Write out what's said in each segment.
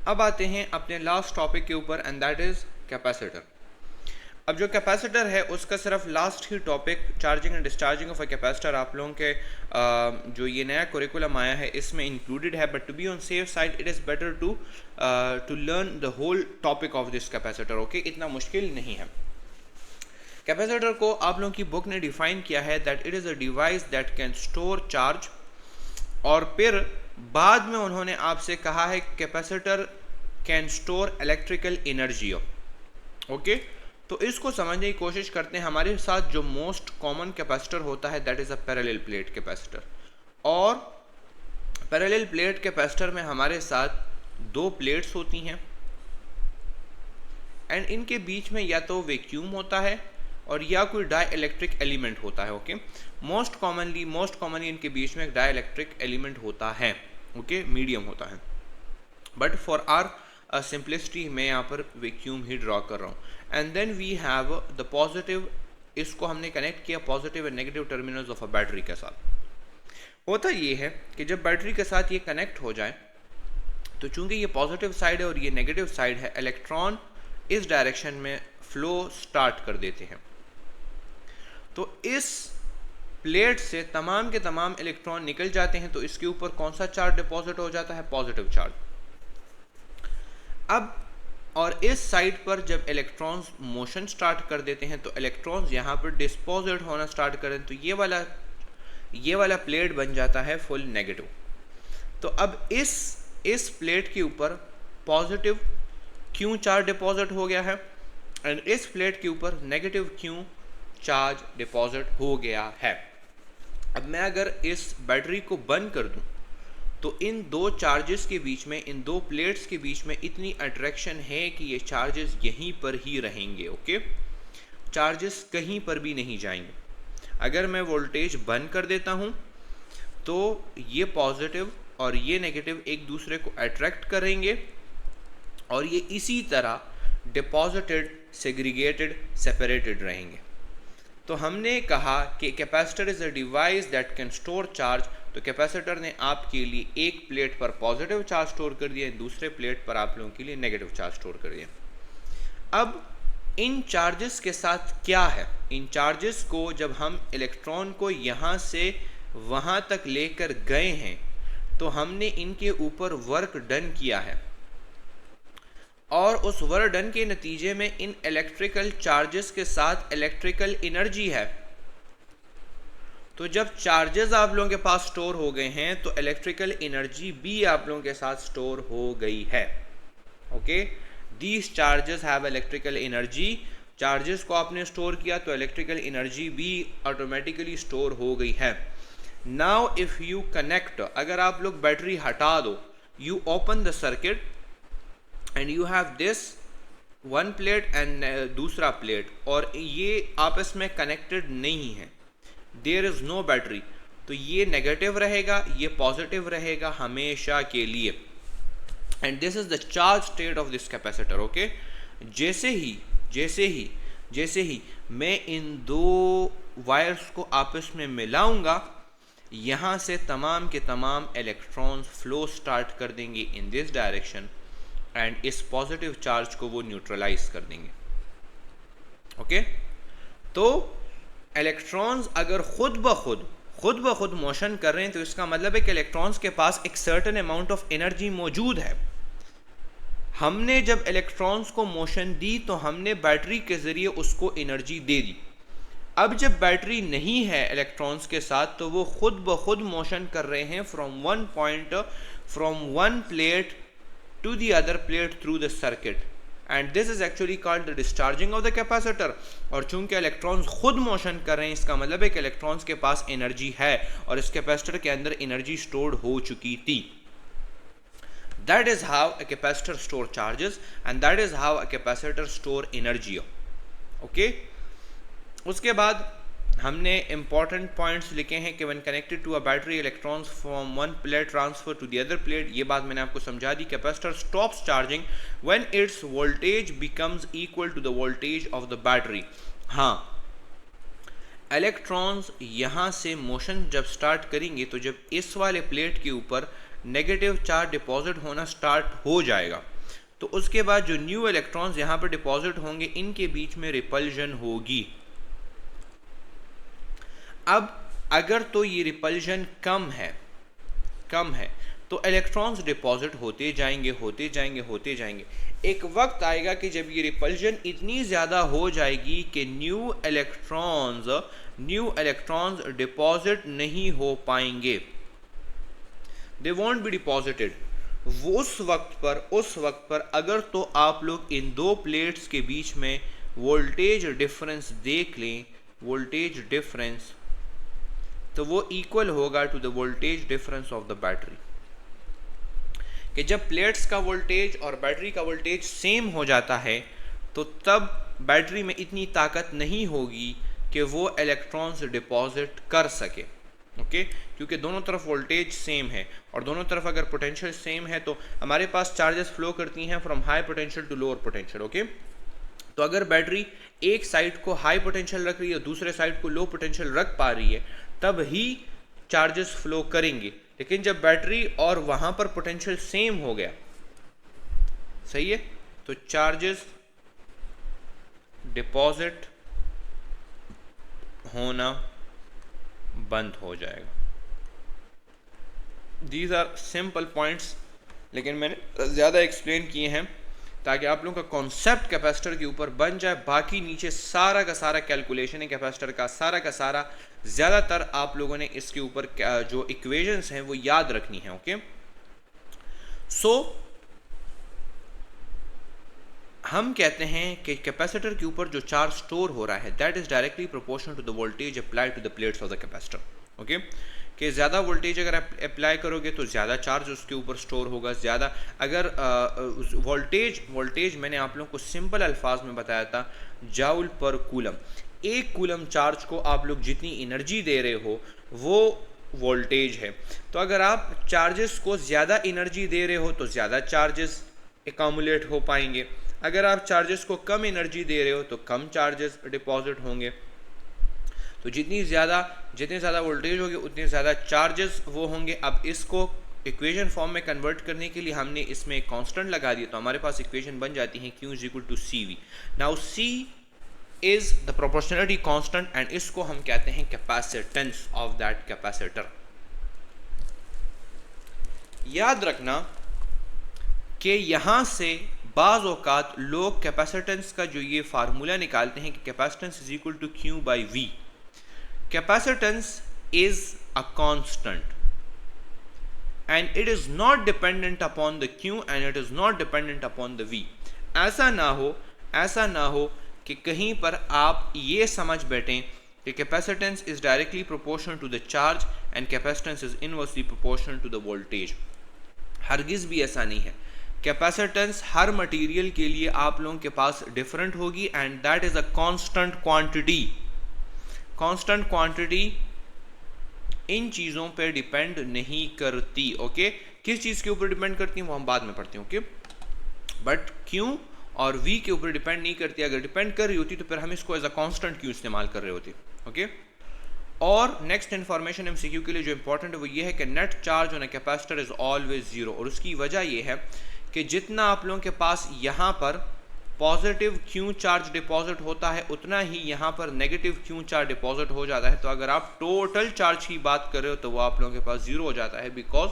अब आते हैं अपने लास्ट टॉपिक के ऊपर एंड दैट इज़ कैपेसिटर। अब जो कैपेसिटर है उसका सिर्फ last he topic charging and discharging of a capacitor आप लोगों के जो ये नया करिकुलम आया है इसमें इंक्लूडेड है, but to be on safe side it is better to learn the whole topic of this capacitor. Okay, इतना मुश्किल नहीं है। कैपेसिटर को आप लोगों की बुक ने डिफाइन किया है that it is a device that can store charge, और फिर बाद में उन्होंने आपसे कहा है capacitor can store electrical energy. Okay, तो इसको समझने की कोशिश करते हैं। हमारे साथ जो मोस्ट कॉमन कैपेसिटर होता है that is a parallel plate capacitor, और पैरेलल प्लेट कैपेसिटर में हमारे साथ दो प्लेट्स होती हैं एंड इनके बीच में या तो वैक्यूम होता है और या कोई डाई इलेक्ट्रिक एलिमेंट होता है। ओके, मोस्ट कॉमनली इनके बीच में एक डाई इलेक्ट्रिक एलिमेंट होता है। ओके, मीडियम होता है, बट फॉर आर सिंपलिसिटी मैं यहाँ पर वैक्यूम ही ड्रॉ कर रहा हूँ। And then we have the positive, इसको हमने कनेक्ट किया positive and negative terminals of a battery के साथ। होता ये है कि जब बैटरी के साथ ये कनेक्ट हो जाए तो चूंकि ये पॉजिटिव साइड है और ये नेगेटिव साइड है, इलेक्ट्रॉन इस डायरेक्शन में फ्लो स्टार्ट कर देते हैं। तो इस प्लेट से तमाम के तमाम इलेक्ट्रॉन निकल जाते हैं, तो इसके ऊपर कौन सा चार्ज डिपॉजिट हो जाता है? Positive charge. अब और इस साइड पर जब इलेक्ट्रॉन्स मोशन स्टार्ट कर देते हैं तो इलेक्ट्रॉन्स यहाँ पर डिस्पोजिट होना स्टार्ट करें, तो ये वाला प्लेट बन जाता है फुल नेगेटिव। तो अब इस प्लेट के ऊपर पॉजिटिव क्यू चार्ज डिपॉजिट हो गया है एंड इस प्लेट के ऊपर नेगेटिव क्यू चार्ज डिपॉजिट हो गया है। अब मैं अगर इस बैटरी को बंद कर दूं तो इन दो चार्जेस के बीच में, इन दो प्लेट्स के बीच में इतनी अट्रैक्शन है कि ये चार्जेस यहीं पर ही रहेंगे। ओके, चार्जेस कहीं पर भी नहीं जाएंगे। अगर मैं वोल्टेज बंद कर देता हूं तो ये पॉजिटिव और ये नेगेटिव एक दूसरे को अट्रैक्ट करेंगे और ये इसी तरह डिपॉजिटेड, सेग्रीगेटेड, सेपरेटेड रहेंगे। तो हमने कहा कि capacitor is a device that can store charge. तो कैपेसिटर ने आपके लिए एक प्लेट पर पॉजिटिव चार्ज स्टोर कर दिया, दूसरे प्लेट पर आप लोगों के लिए नेगेटिव चार्ज स्टोर कर दिया। अब इन चार्जेस के साथ क्या है? इन चार्जेस को जब हम इलेक्ट्रॉन को यहाँ से वहाँ तक लेकर गए हैं तो हमने इनके ऊपर वर्क डन किया है और उस वर्क डन के नतीजे में इन इलेक्ट्रिकल चार्जेस के साथ इलेक्ट्रिकल एनर्जी है। तो जब चार्जेस आप लोगों के पास स्टोर हो गए हैं तो इलेक्ट्रिकल एनर्जी भी आप लोगों के साथ स्टोर हो गई है। Okay, these charges have electrical energy. Charges को आपने स्टोर किया तो इलेक्ट्रिकल एनर्जी भी ऑटोमेटिकली स्टोर हो गई है। नाउ इफ यू कनेक्ट, अगर आप लोग बैटरी हटा दो, you open the circuit and you have this one plate and दूसरा प्लेट और ये आपस में कनेक्टेड नहीं है, देयर इज नो बैटरी, तो ये नेगेटिव रहेगा, ये पॉजिटिव रहेगा हमेशा के लिए। And this is the charge state of this capacitor. Okay, जैसे ही मैं इन दो वायर्स को आपस में मिलाऊंगा, यहाँ से तमाम के तमाम इलेक्ट्रॉन्स फ्लो स्टार्ट कर देंगे इन दिस डायरेक्शन एंड इस पॉजिटिव चार्ज को वो न्यूट्रलाइज कर देंगे। ओके, तो इलेक्ट्रॉन्स अगर खुद ब खुद मोशन कर रहे हैं तो इसका मतलब है कि इलेक्ट्रॉन्स के पास एक सर्टेन अमाउंट ऑफ एनर्जी मौजूद है। हमने जब इलेक्ट्रॉन्स को मोशन दी तो हमने बैटरी के जरिए उसको एनर्जी दे दी। अब जब बैटरी नहीं है इलेक्ट्रॉन्स के साथ तो वो खुद ब खुद मोशन कर रहे हैं from one plate to the other plate through the circuit, and this is actually called the discharging of the capacitor। और चूंकि इलेक्ट्रॉन्स खुद मोशन कर रहे हैं इसका मतलब है कि इलेक्ट्रॉन्स के पास एनर्जी है और इस कैपेसिटर के अंदर एनर्जी स्टोर्ड हो चुकी थी। That is how a capacitor store charges and that is how a capacitor store energy। okay? उसके बाद हमने इंपॉर्टेंट पॉइंट्स लिखे हैं कि when connected to a battery electrons from one plate transfer to the other plate. ये बात मैंने आपको समझा दी। Capacitor stops charging when its voltage becomes equal to the voltage of the battery. हाँ, इलेक्ट्रॉन्स यहाँ से मोशन जब स्टार्ट करेंगे तो जब इस वाले प्लेट के ऊपर नेगेटिव चार्ज डिपॉजिट होना स्टार्ट हो जाएगा तो उसके बाद जो न्यू इलेक्ट्रॉन्स यहाँ पर डिपॉजिट होंगे, इनके बीच में रिपल्जन होगी। अब अगर तो ये रिपल्जन कम है तो इलेक्ट्रॉन्स डिपॉजिट होते जाएंगे होते जाएंगे होते जाएंगे। एक वक्त आएगा कि जब ये रिपल्जन इतनी ज़्यादा हो जाएगी कि न्यू इलेक्ट्रॉन्स डिपॉजिट नहीं हो पाएंगे, दे वॉन्ट बी डिपॉजिटेड। उस वक्त पर अगर तो आप लोग इन दो प्लेट्स के बीच में वोल्टेज डिफरेंस देख लें, वोल्टेज डिफरेंस, तो वो इक्वल होगा to the voltage difference of the battery. कि जब प्लेट्स का वोल्टेज और बैटरी का वोल्टेज सेम हो जाता है तो तब बैटरी में इतनी ताकत नहीं होगी कि वो इलेक्ट्रॉन्स डिपॉजिट कर सके, ओके क्योंकि दोनों तरफ वोल्टेज सेम है और दोनों तरफ अगर पोटेंशियल सेम है तो हमारे पास चार्जेस फ्लो करती हैं from high potential to lower potential, okay. तो अगर बैटरी एक साइड को हाई पोटेंशियल रख रही है, दूसरे साइड को लो पोटेंशियल रख पा रही है, तब ही चार्जेस फ्लो करेंगे। लेकिन जब बैटरी और वहां पर पोटेंशियल सेम हो गया, सही है, तो चार्जेस डिपॉजिट होना बंद हो जाएगा। दीज आर सिंपल पॉइंट्स, लेकिन मैंने ज़्यादा एक्सप्लेन किए हैं ताकि आप लोगों का कॉन्सेप्ट कैपेसिटर के ऊपर बन जाए। बाकी नीचे सारा का सारा कैलकुलेशन है कैपेसिटर का, सारा का सारा ज़्यादातर आप लोगों ने इसके ऊपर जो इक्वेशंस हैं वो याद रखनी है, ओके। सो हम कहते हैं कि कैपेसिटर के ऊपर जो चार्ज स्टोर हो रहा है that is directly proportional to the voltage applied to the plates of the capacitor, okay. कि ज़्यादा वोल्टेज अगर आप अप्लाई करोगे तो ज़्यादा चार्ज उसके ऊपर स्टोर होगा, ज़्यादा अगर वोल्टेज मैंने आप लोगों को सिंपल अल्फाज में बताया था, जाउल पर कूलम। एक कूलम चार्ज को आप लोग जितनी एनर्जी दे रहे हो वो वोल्टेज है। तो अगर आप चार्जेस को ज़्यादा एनर्जी दे रहे हो तो ज़्यादा चार्जेस एकमुलेट हो पाएंगे, अगर आप चार्जेस को कम एनर्जी दे रहे हो तो कम चार्जेस डिपॉजिट होंगे। तो जितनी ज़्यादा वोल्टेज होगी उतने ज़्यादा चार्जेस वो होंगे। अब इसको इक्वेशन फॉर्म में कन्वर्ट करने के लिए हमने इसमें एक कांस्टेंट लगा दिया, तो हमारे पास इक्वेशन बन जाती है Q is equal to CV। Now C is the proportionality constant and इसको हम कहते हैं कैपेसिटेंस ऑफ दैट कैपेसिटर। याद रखना कि यहाँ से बाज़ औकात लोग कैपेसिटेंस का जो ये फार्मूला निकालते हैं कि capacitance is equal to Q by V। Capacitance is a constant and it is not dependent upon the Q and it is not dependent upon the V। ऐसा ना हो कि कहीं पर आप ये समझ बैठें कि capacitance is directly proportional to the charge and capacitance is inversely proportional to the voltage। हरगिज़ भी ऐसा नहीं है। कैपेसिटेंस हर मटेरियल के लिए आप लोगों के पास डिफरेंट होगी and that is a constant quantity. Constant quantity in चीज़ों पे डिपेंड नहीं करती, ओके। किस चीज़ के ऊपर डिपेंड करती है वो हम बाद में पढ़ते हैं, ओके। बट Q और V के ऊपर डिपेंड नहीं करती। अगर डिपेंड कर रही होती तो फिर हम इसको एज अ कांस्टेंट Q इस्तेमाल कर रहे होते, ओके। और नेक्स्ट इन्फॉर्मेशन MCQ के लिए जो इंपॉर्टेंट है वो ये है कि net charge on a capacitor is always zero. और उसकी वजह ये है कि जितना आप लोगों के पास यहाँ पर पॉजिटिव Q चार्ज डिपॉजिट होता है उतना ही यहाँ पर नेगेटिव Q चार्ज डिपॉजिट हो जाता है। तो अगर आप टोटल चार्ज की बात कर रहे हो तो वो आप लोगों के पास जीरो हो जाता है, because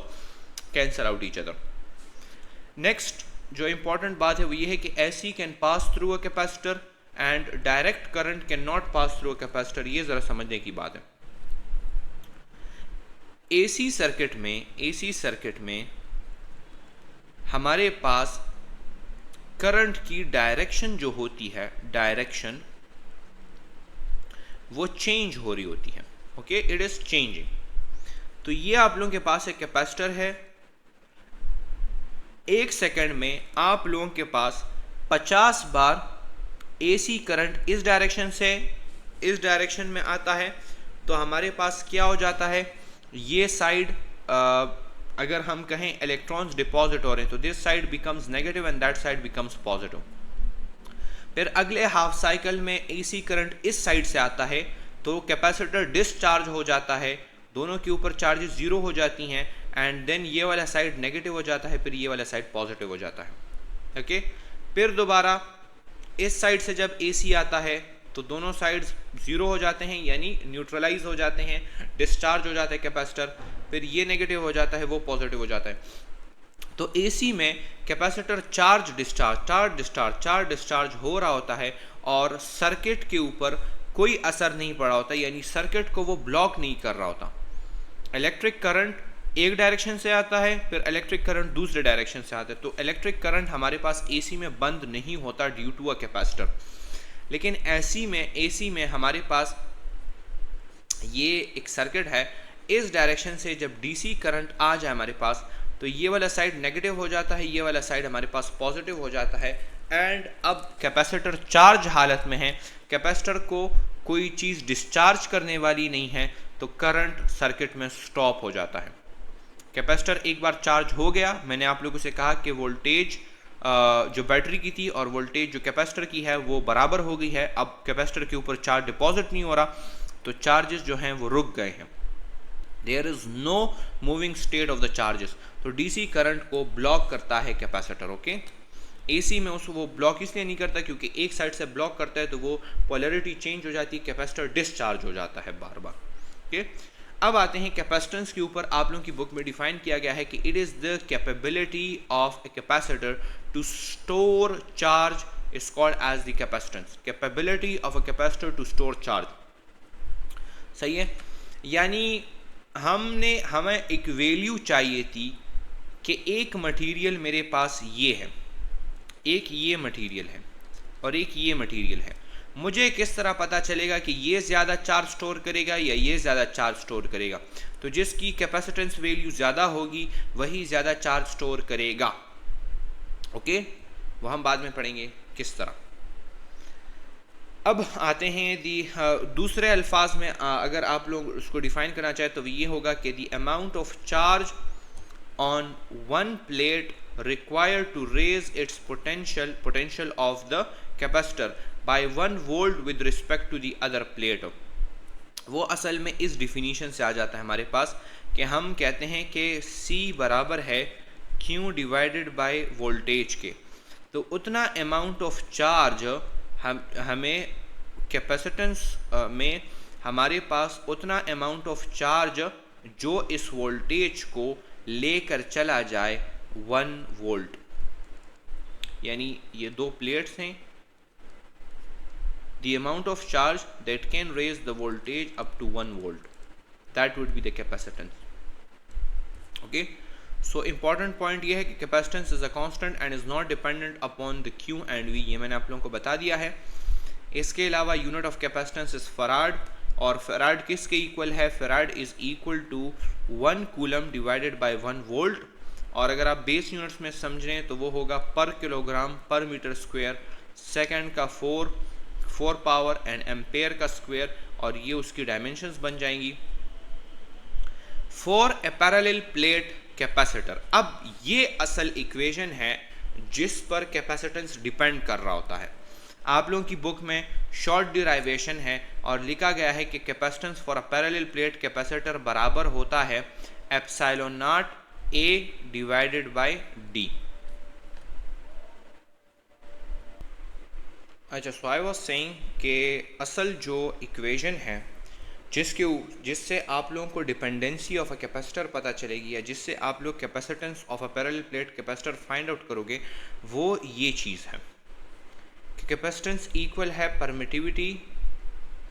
cancel out each other. Next जो इंपॉर्टेंट बात है वो ये है कि AC can pass through a capacitor and direct current can not pass through a capacitor. ये जरा समझने की बात है। AC सर्किट में हमारे पास करंट की डायरेक्शन जो होती है, डायरेक्शन वो चेंज हो रही होती है, ओके, इट इज चेंजिंग। तो ये आप लोगों के पास एक कैपेसिटर है, एक सेकंड में आप लोगों के पास 50 बार AC करंट इस डायरेक्शन से इस डायरेक्शन में आता है। तो हमारे पास क्या हो जाता है, ये साइड अगर हम कहें इलेक्ट्रॉन्स डिपॉजिट हो रहे हैं तो this side becomes negative and that side becomes positive. फिर अगले हाफ साइकिल में AC करंट इस साइड से आता है तो कैपेसिटर डिस्चार्ज हो जाता है, दोनों के ऊपर चार्जेस जीरो हो जाती हैं एंड देन ये वाला साइड नेगेटिव हो जाता है, फिर ये वाला साइड पॉजिटिव हो जाता है। ओके। फिर दोबारा इस साइड से जब AC आता है तो दोनों साइड्स ज़ीरो हो जाते हैं, यानी न्यूट्रलाइज हो जाते हैं, डिस्चार्ज हो जाता है कैपेसिटर। फिर ये नेगेटिव हो जाता है, वो पॉजिटिव हो जाता है। तो AC में कैपेसिटर चार्ज डिस्चार्ज हो रहा होता है और सर्किट के ऊपर कोई असर नहीं पड़ा होता, यानी सर्किट को वो ब्लॉक नहीं कर रहा होता। इलेक्ट्रिक करंट एक डायरेक्शन से आता है, फिर इलेक्ट्रिक करंट दूसरे डायरेक्शन से आता है, तो इलेक्ट्रिक करंट हमारे पास AC में बंद नहीं होता ड्यू टू अ कैपेसिटर। लेकिन AC में हमारे पास ये एक सर्किट है, इस डायरेक्शन से जब DC करंट आ जाए हमारे पास, तो ये वाला साइड नेगेटिव हो जाता है, ये वाला साइड हमारे पास पॉजिटिव हो जाता है। एंड अब कैपेसिटर चार्ज हालत में है, कैपेसिटर को कोई चीज़ डिस्चार्ज करने वाली नहीं है, तो करंट सर्किट में स्टॉप हो जाता है। कैपेसिटर एक बार चार्ज हो गया, मैंने आप लोगों से कहा कि वोल्टेज जो बैटरी की थी और वोल्टेज जो कैपेसिटर की है वो बराबर हो गई है। अब कैपेसिटर के ऊपर चार्ज डिपॉजिट नहीं हो रहा, तो चार्जेस जो हैं वो रुक गए हैं। There is no moving state of the charges. तो DC करंट को ब्लॉक करता है कैपेसिटर। ओके। AC में उसको वो ब्लॉक इसलिए नहीं करता क्योंकि एक साइड से ब्लॉक करता है तो वो पोलैरिटी चेंज हो जाती है, कैपेसिटर डिस्चार्ज हो जाता है बार बार। ओके। अब आते हैं कैपेसिटेंस के ऊपर। आप लोगों की बुक में डिफाइन किया गया है कि it is the capability of a capacitor to store charge is called as the capacitance. Capability of a capacitor to store charge, सही है। यानी हमें एक वैल्यू चाहिए थी कि एक मटेरियल मेरे पास ये है, एक ये मटेरियल है और एक ये मटेरियल है। मुझे किस तरह पता चलेगा कि ये ज़्यादा चार्ज स्टोर करेगा या ये ज़्यादा चार्ज स्टोर करेगा? तो जिसकी कैपेसिटेंस वैल्यू ज़्यादा होगी वही ज़्यादा चार्ज स्टोर करेगा। ओके, वो हम बाद में पढ़ेंगे किस तरह। अब आते हैं दूसरे अल्फाज में, अगर आप लोग उसको डिफाइन करना चाहें तो ये होगा कि the amount of charge on one plate required to raise its potential of the capacitor by 1 volt with respect to the other plate। वो असल में इस डिफिनीशन से आ जाता है हमारे पास कि हम कहते हैं कि C बराबर है Q डिवाइडेड बाय वोल्टेज के। तो उतना अमाउंट ऑफ चार्ज हमें कैपेसिटेंस में हमारे पास उतना अमाउंट ऑफ चार्ज जो इस वोल्टेज को लेकर चला जाए 1 वोल्ट। यानी ये दो प्लेट्स हैं, the amount of charge that can raise the voltage up to 1 volt, that would be the capacitance। okay, so important point ये है कि capacitance is a constant and is not dependent upon the Q and V, ये मैंने आप लोगों को बता दिया है। इसके अलावा unit of capacitance is farad, और फराड किसके इक्वल है? Farad is equal to 1 coulomb divided by 1 volt, और अगर आप बेस यूनिट्स में समझ रहे हैं तो वो होगा पर किलोग्राम पर मीटर स्क्वायर, सेकंड का 4 पावर एंड एम्पेयर का स्क्वायर, और ये उसकी डायमेंशंस बन जाएंगी। For a parallel plate capacitor, अब ये असल इक्वेशन है जिस पर कैपेसिटेंस डिपेंड कर रहा होता है। आप लोगों की बुक में शॉर्ट डिराइवेशन है और लिखा गया है कि capacitance for a parallel plate capacitor बराबर होता है epsilon not A divided by D। अच्छा, सो आई वाज सेइंग कि असल जो इक्वेशन है जिससे आप लोगों को डिपेंडेंसी ऑफ अ कैपेसिटर पता चलेगी, या जिससे आप लोग capacitance of a parallel plate capacitor find out करोगे, वो ये चीज़ है कि कैपेसिटेंस इक्वल है परमिटिविटी,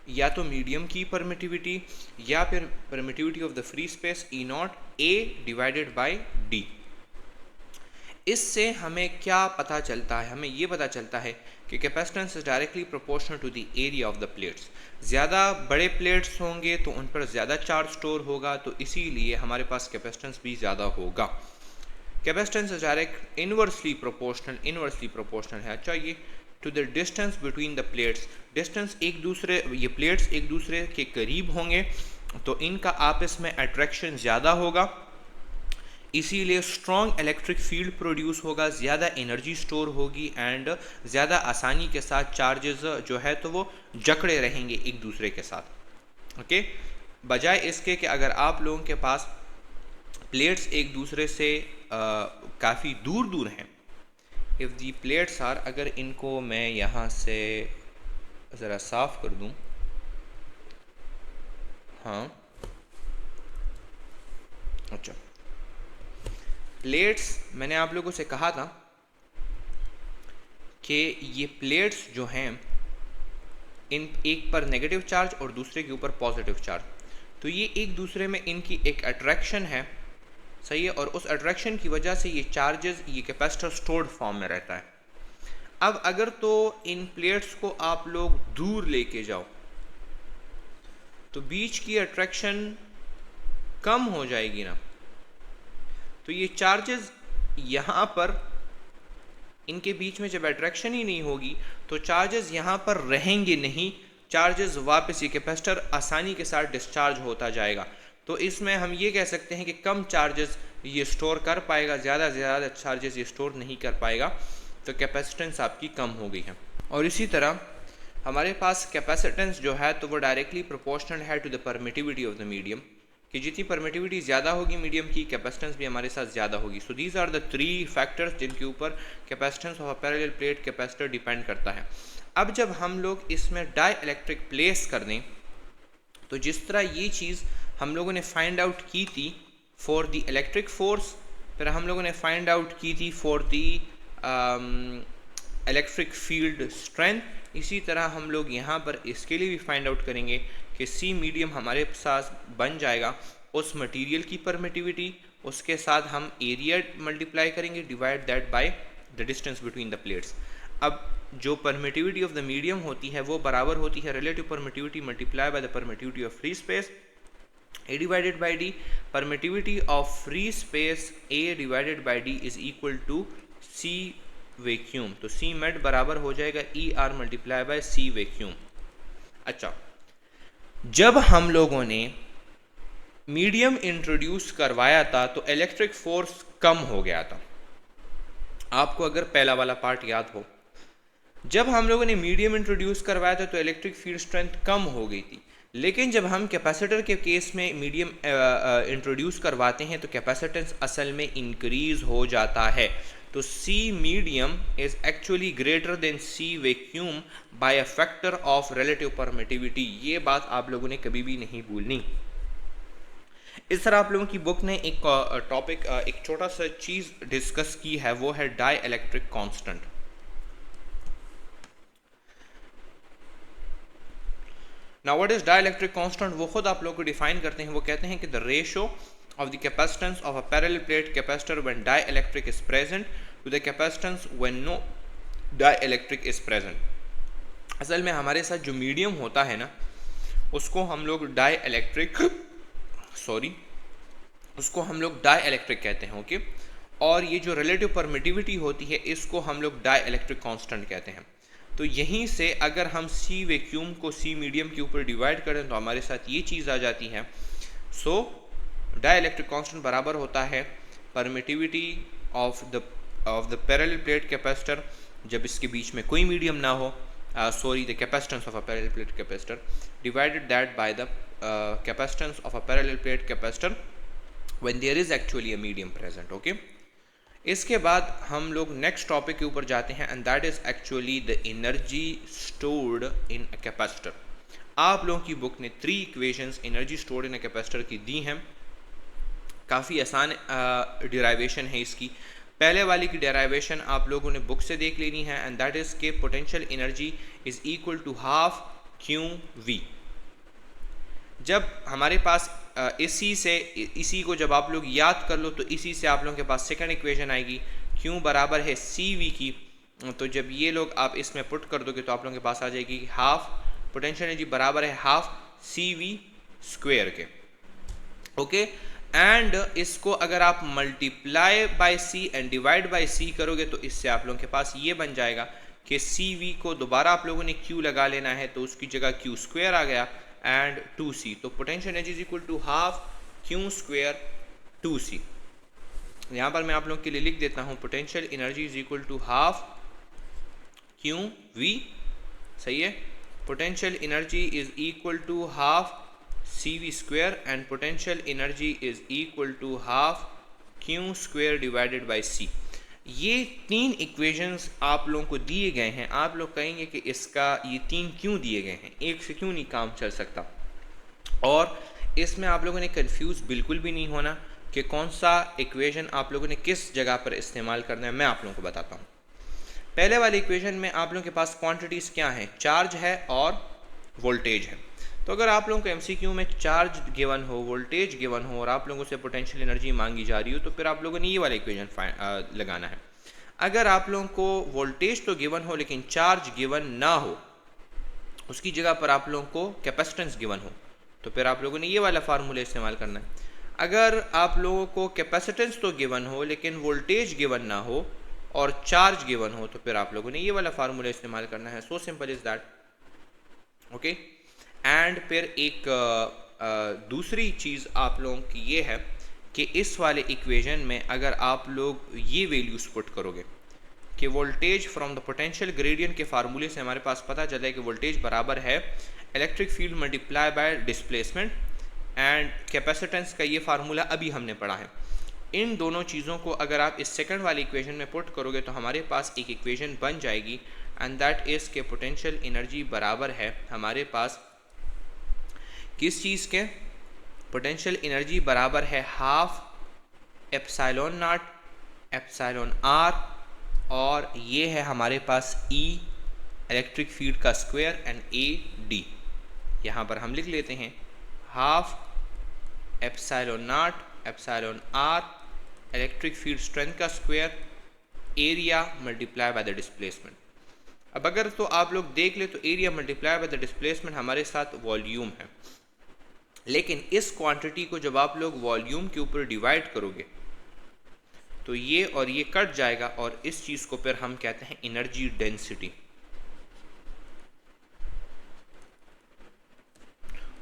या तो मीडियम की परमिटिविटी या फिर permittivity of the free space E not A divided by D। इससे हमें क्या पता चलता है? हमें ये पता चलता है कि capacitance is directly proportional to the area of the plates. ज़्यादा बड़े प्लेट्स होंगे तो उन पर ज़्यादा चार्ज स्टोर होगा, तो इसीलिए हमारे पास कैपेसिटेंस भी ज़्यादा होगा। Capacitance is direct inversely proportional है। अच्छा, ये to the distance between the plates, distance ये प्लेट्स एक दूसरे के करीब होंगे तो इनका आपस में अट्रैक्शन ज़्यादा होगा, इसीलिए स्ट्रॉन्ग इलेक्ट्रिक फील्ड प्रोड्यूस होगा, ज़्यादा एनर्जी स्टोर होगी एंड ज़्यादा आसानी के साथ चार्जेस जो है तो वो जकड़े रहेंगे एक दूसरे के साथ। ओके, बजाय इसके कि अगर आप लोगों के पास प्लेट्स एक दूसरे से काफ़ी दूर हैं, इफ़ दी प्लेट्स आर, अगर इनको मैं यहाँ से ज़रा साफ कर दूँ, हाँ अच्छा, प्लेट्स मैंने आप लोगों से कहा था कि ये प्लेट्स जो हैं इन एक पर नेगेटिव चार्ज और दूसरे के ऊपर पॉजिटिव चार्ज, तो ये एक दूसरे में इनकी एक अट्रैक्शन है, सही है, और उस अट्रैक्शन की वजह से ये चार्जेस, ये कैपेसिटर स्टोर्ड फॉर्म में रहता है। अब अगर तो इन प्लेट्स को आप लोग दूर लेके जाओ तो बीच की अट्रैक्शन कम हो जाएगी ना, तो ये चार्जेस यहाँ पर इनके बीच में जब अट्रैक्शन ही नहीं होगी तो चार्जेस यहाँ पर रहेंगे नहीं, चार्जेस वापस ये कैपेसिटर आसानी के साथ डिस्चार्ज होता जाएगा। तो इसमें हम ये कह सकते हैं कि कम चार्जेस ये स्टोर कर पाएगा, ज़्यादा से ज़्यादा चार्जेस ये स्टोर नहीं कर पाएगा, तो कैपेसिटेंस आपकी कम हो गई है। और इसी तरह हमारे पास कैपेसिटेंस जो है तो वो डायरेक्टली प्रोपोर्शनल है to the permittivity of the medium, कि जितनी परमिटिविटी ज़्यादा होगी मीडियम की, कैपेसिटेंस भी हमारे साथ ज़्यादा होगी। So these are the 3 factors जिनके ऊपर capacitance of a parallel plate capacitor depend करता है। अब जब हम लोग इसमें डाई इलेक्ट्रिक प्लेस कर दें तो जिस तरह ये चीज़ हम लोगों ने फाइंड आउट की थी फॉर द इलेक्ट्रिक फोर्स, फिर हम लोगों ने फाइंड आउट की थी for the electric field strength, इसी तरह हम लोग यहाँ पर इसके लिए भी फाइंड आउट करेंगे कि सी मीडियम हमारे साथ बन जाएगा उस मटेरियल की परमिटिविटी, उसके साथ हम एरिया मल्टीप्लाई करेंगे, divide that by the distance between the plates. अब जो परमिटिविटी ऑफ द मीडियम होती है वो बराबर होती है relative permittivity multiply by the permittivity of free space, A divided by D। Permittivity of free space A divided by D is equal to C vacuum, तो C med बराबर हो जाएगा ER multiply by C vacuum. अच्छा, जब हम लोगों ने medium introduce करवाया था तो इलेक्ट्रिक फोर्स कम हो गया था, आपको अगर पहला वाला पार्ट याद हो, जब हम लोगों ने मीडियम इंट्रोड्यूस करवाया था तो इलेक्ट्रिक फील्ड स्ट्रेंथ कम हो गई थी, लेकिन जब हम कैपेसिटर के केस में मीडियम इंट्रोड्यूस करवाते हैं तो कैपेसिटेंस असल में इंक्रीज हो जाता है। तो C medium is actually greater than C vacuum by a factor of relative permittivity. ये बात आप लोगों ने कभी भी नहीं भूलनी। इस तरह आप लोगों की बुक ने एक टॉपिक, एक छोटा सा चीज़ डिस्कस की है, वो है dielectric constant. Now what is dielectric constant, वो खुद आप लोग को डिफाइन करते हैं। वो कहते हैं कि the ratio of the capacitance of a parallel plate capacitor when dielectric is present to the capacitance when no dielectric is present. असल में हमारे साथ जो मीडियम होता है ना, उसको हम लोग डाइलेक्ट्रिक कहते हैं, ओके। और ये जो रिलेटिव परमिटिविटी होती है इसको हम लोग डाइलेक्ट्रिक कांस्टेंट कहते हैं। तो यहीं से अगर हम C वैक्यूम को C मीडियम के ऊपर डिवाइड करें तो हमारे साथ ये चीज़ आ जाती है। सो डाइलेक्ट्रिक कांस्टेंट बराबर होता है permittivity of the parallel plate capacitor जब इसके बीच में कोई मीडियम ना हो, the capacitance of a parallel plate capacitor divided that by the capacitance of a parallel plate capacitor when there is actually a medium present, okay. इसके बाद हम लोग नेक्स्ट टॉपिक के ऊपर जाते हैं and that is actually the energy stored in a capacitor. आप लोगों की बुक ने 3 equations energy stored in a capacitor की दी हैं। काफ़ी आसान डिराइवेशन है इसकी। पहले वाली की डेराइवेशन आप लोगों ने बुक से देख लेनी है एंड दैट इज के potential energy is equal to half QV। जब हमारे पास इसी को जब आप लोग याद कर लो तो इसी से आप लोगों के पास सेकंड इक्वेशन आएगी, Q बराबर है CV की। तो जब ये लोग आप इसमें पुट कर दोगे तो आप लोगों के पास आ जाएगी हाफ पोटेंशियल एनर्जी बराबर है हाफ CV स्क्वायर के, ओके। एंड इसको अगर आप multiply by C and divide by C करोगे तो इससे आप लोगों के पास ये बन जाएगा कि CV को दोबारा आप लोगों ने Q लगा लेना है तो उसकी जगह Q स्क्वायर आ गया एंड 2C। तो potential energy is equal to half Q square 2C। यहाँ पर मैं आप लोगों के लिए लिख देता हूँ potential energy is equal to half QV, सही है। Potential energy is equal to half CV square and potential energy is equal to half Q square divided by C। ये 3 इक्वेशंस आप लोगों को दिए गए हैं, आप लोग कहेंगे कि इसका ये 3 क्यों दिए गए हैं, एक से क्यों नहीं काम चल सकता। और इसमें आप लोगों ने कंफ्यूज बिल्कुल भी नहीं होना कि कौन सा इक्वेशन आप लोगों ने किस जगह पर इस्तेमाल करना है। मैं आप लोगों को बताता हूँ। पहले वाले इक्वेशन में आप लोगों के पास क्वांटिटीज़ क्या हैं, चार्ज है और वोल्टेज है। तो अगर आप लोगों को एमसीक्यू में चार्ज गिवन हो, वोल्टेज गिवन हो और आप लोगों से पोटेंशियल एनर्जी मांगी जा रही हो, तो फिर आप लोगों ने ये वाला इक्वेशन लगाना है। अगर आप लोगों को वोल्टेज तो गिवन हो लेकिन चार्ज गिवन ना हो, उसकी जगह पर आप लोगों को कैपेसिटेंस गिवन हो, तो फिर आप लोगों ने ये वाला फार्मूला इस्तेमाल करना है। अगर आप लोगों को कैपेसिटेंस तो गिवन हो लेकिन वोल्टेज गिवन ना हो और चार्ज गिवन हो, तो फिर आप लोगों ने ये वाला फार्मूला इस्तेमाल करना है। So simple is that, okay. And फिर एक दूसरी चीज़ आप लोगों की ये है कि इस वाले इक्वेशन में अगर आप लोग ये वैल्यूज पुट करोगे कि voltage from the potential gradient के फार्मूले से हमारे पास पता चला है कि वोल्टेज बराबर है electric field multiply by displacement, and capacitance का ये फार्मूला अभी हमने पढ़ा है। इन दोनों चीज़ों को अगर आप इस सेकंड वाली इक्वेशन में पुट करोगे तो हमारे पास एक इक्वेशन बन जाएगी, एंड दैट इज़ के पोटेंशियल एनर्जी बराबर है हमारे पास किस चीज़ के, पोटेंशियल एनर्जी बराबर है half epsilon naught epsilon R, और ये है हमारे पास ई इलेक्ट्रिक फील्ड का स्क्वायर एंड ए डी। यहाँ पर हम लिख लेते हैं half epsilon naught epsilon R electric field strength का square area multiply by the displacement. अब अगर तो आप लोग देख ले तो area multiply by the displacement हमारे साथ वॉल्यूम है, लेकिन इस क्वांटिटी को जब आप लोग वॉल्यूम के ऊपर डिवाइड करोगे तो ये और ये कट जाएगा, और इस चीज़ को फिर हम कहते हैं एनर्जी डेंसिटी,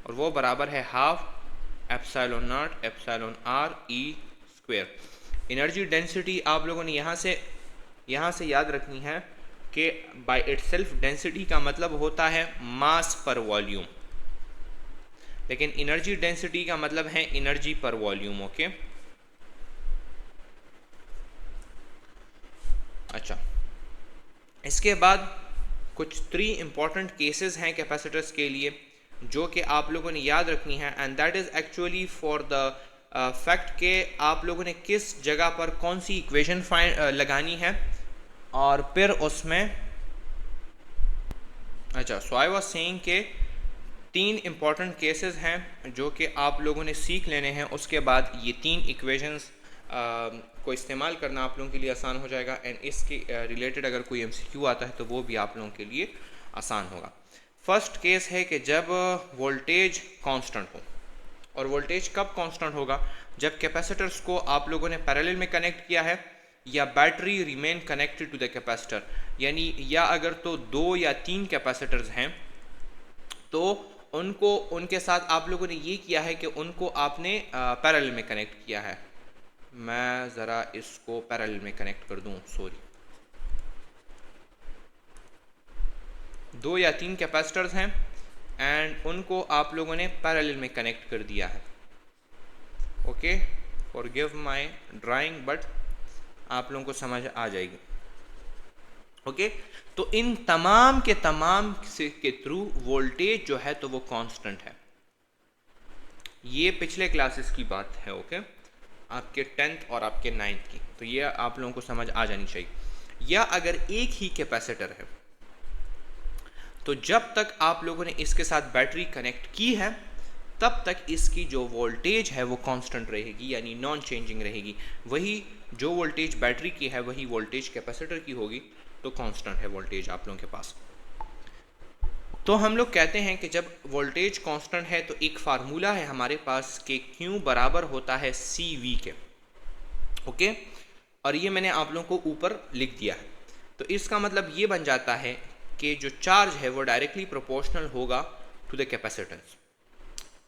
और वो बराबर है half epsilon naught epsilon R E square. Energy density आप लोगों ने यहाँ से याद रखनी है कि बाय इटसेल्फ डेंसिटी का मतलब होता है मास पर वॉल्यूम, लेकिन एनर्जी डेंसिटी का मतलब है एनर्जी पर वॉल्यूम, ओके। अच्छा, इसके बाद कुछ 3 इंपॉर्टेंट केसेस हैं कैपेसिटर्स के लिए जो कि आप लोगों ने याद रखनी है, and that is actually for the fact के आप लोगों ने किस जगह पर कौन सी इक्वेशन लगानी है, और फिर उसमें अच्छा, सो आई वाज सेइंग के 3 इंपॉर्टेंट केसेस हैं जो कि आप लोगों ने सीख लेने हैं। उसके बाद ये 3 इक्वेशंस को इस्तेमाल करना आप लोगों के लिए आसान हो जाएगा, एंड इसके रिलेटेड अगर कोई एमसीक्यू आता है तो वो भी आप लोगों के लिए आसान होगा। फर्स्ट केस है कि जब वोल्टेज कांस्टेंट हो, और वोल्टेज कब कांस्टेंट होगा, जब कैपेसिटर्स को आप लोगों ने पैरेलल में कनेक्ट किया है या battery remain connected to the capacitor, यानी या अगर तो 2 या 3 कैपेसिटर्स हैं तो उनको उनके साथ आप लोगों ने ये किया है कि उनको आपने पैरेलल में कनेक्ट किया है। मैं ज़रा इसको पैरेलल में कनेक्ट कर दूं, सॉरी, 2 या 3 कैपेसिटर्स हैं एंड उनको आप लोगों ने पैरेलल में कनेक्ट कर दिया है, okay. Forgive my drawing, but आप लोगों को समझ आ जाएगी, ओके। तो इन तमाम के तमाम के थ्रू वोल्टेज जो है तो वो कांस्टेंट है। ये पिछले क्लासेस की बात है, ओके, आपके 10th और आपके 9th की, तो ये आप लोगों को समझ आ जानी चाहिए। या अगर एक ही कैपेसिटर है तो जब तक आप लोगों ने इसके साथ बैटरी कनेक्ट की है तब तक इसकी जो वोल्टेज है वो कांस्टेंट रहेगी, यानी नॉन चेंजिंग रहेगी। वही जो वोल्टेज बैटरी की है वही वोल्टेज कैपेसिटर की होगी, तो कांस्टेंट है वोल्टेज आप लोगों के पास। तो हम लोग कहते हैं कि जब वोल्टेज कांस्टेंट है तो एक फार्मूला है हमारे पास कि Q बराबर होता है CV के, ओके। और ये मैंने आप लोगों को ऊपर लिख दिया है। तो इसका मतलब ये बन जाता है कि जो चार्ज है वो डायरेक्टली प्रोपोर्शनल होगा टू द कैपेसिटेंस।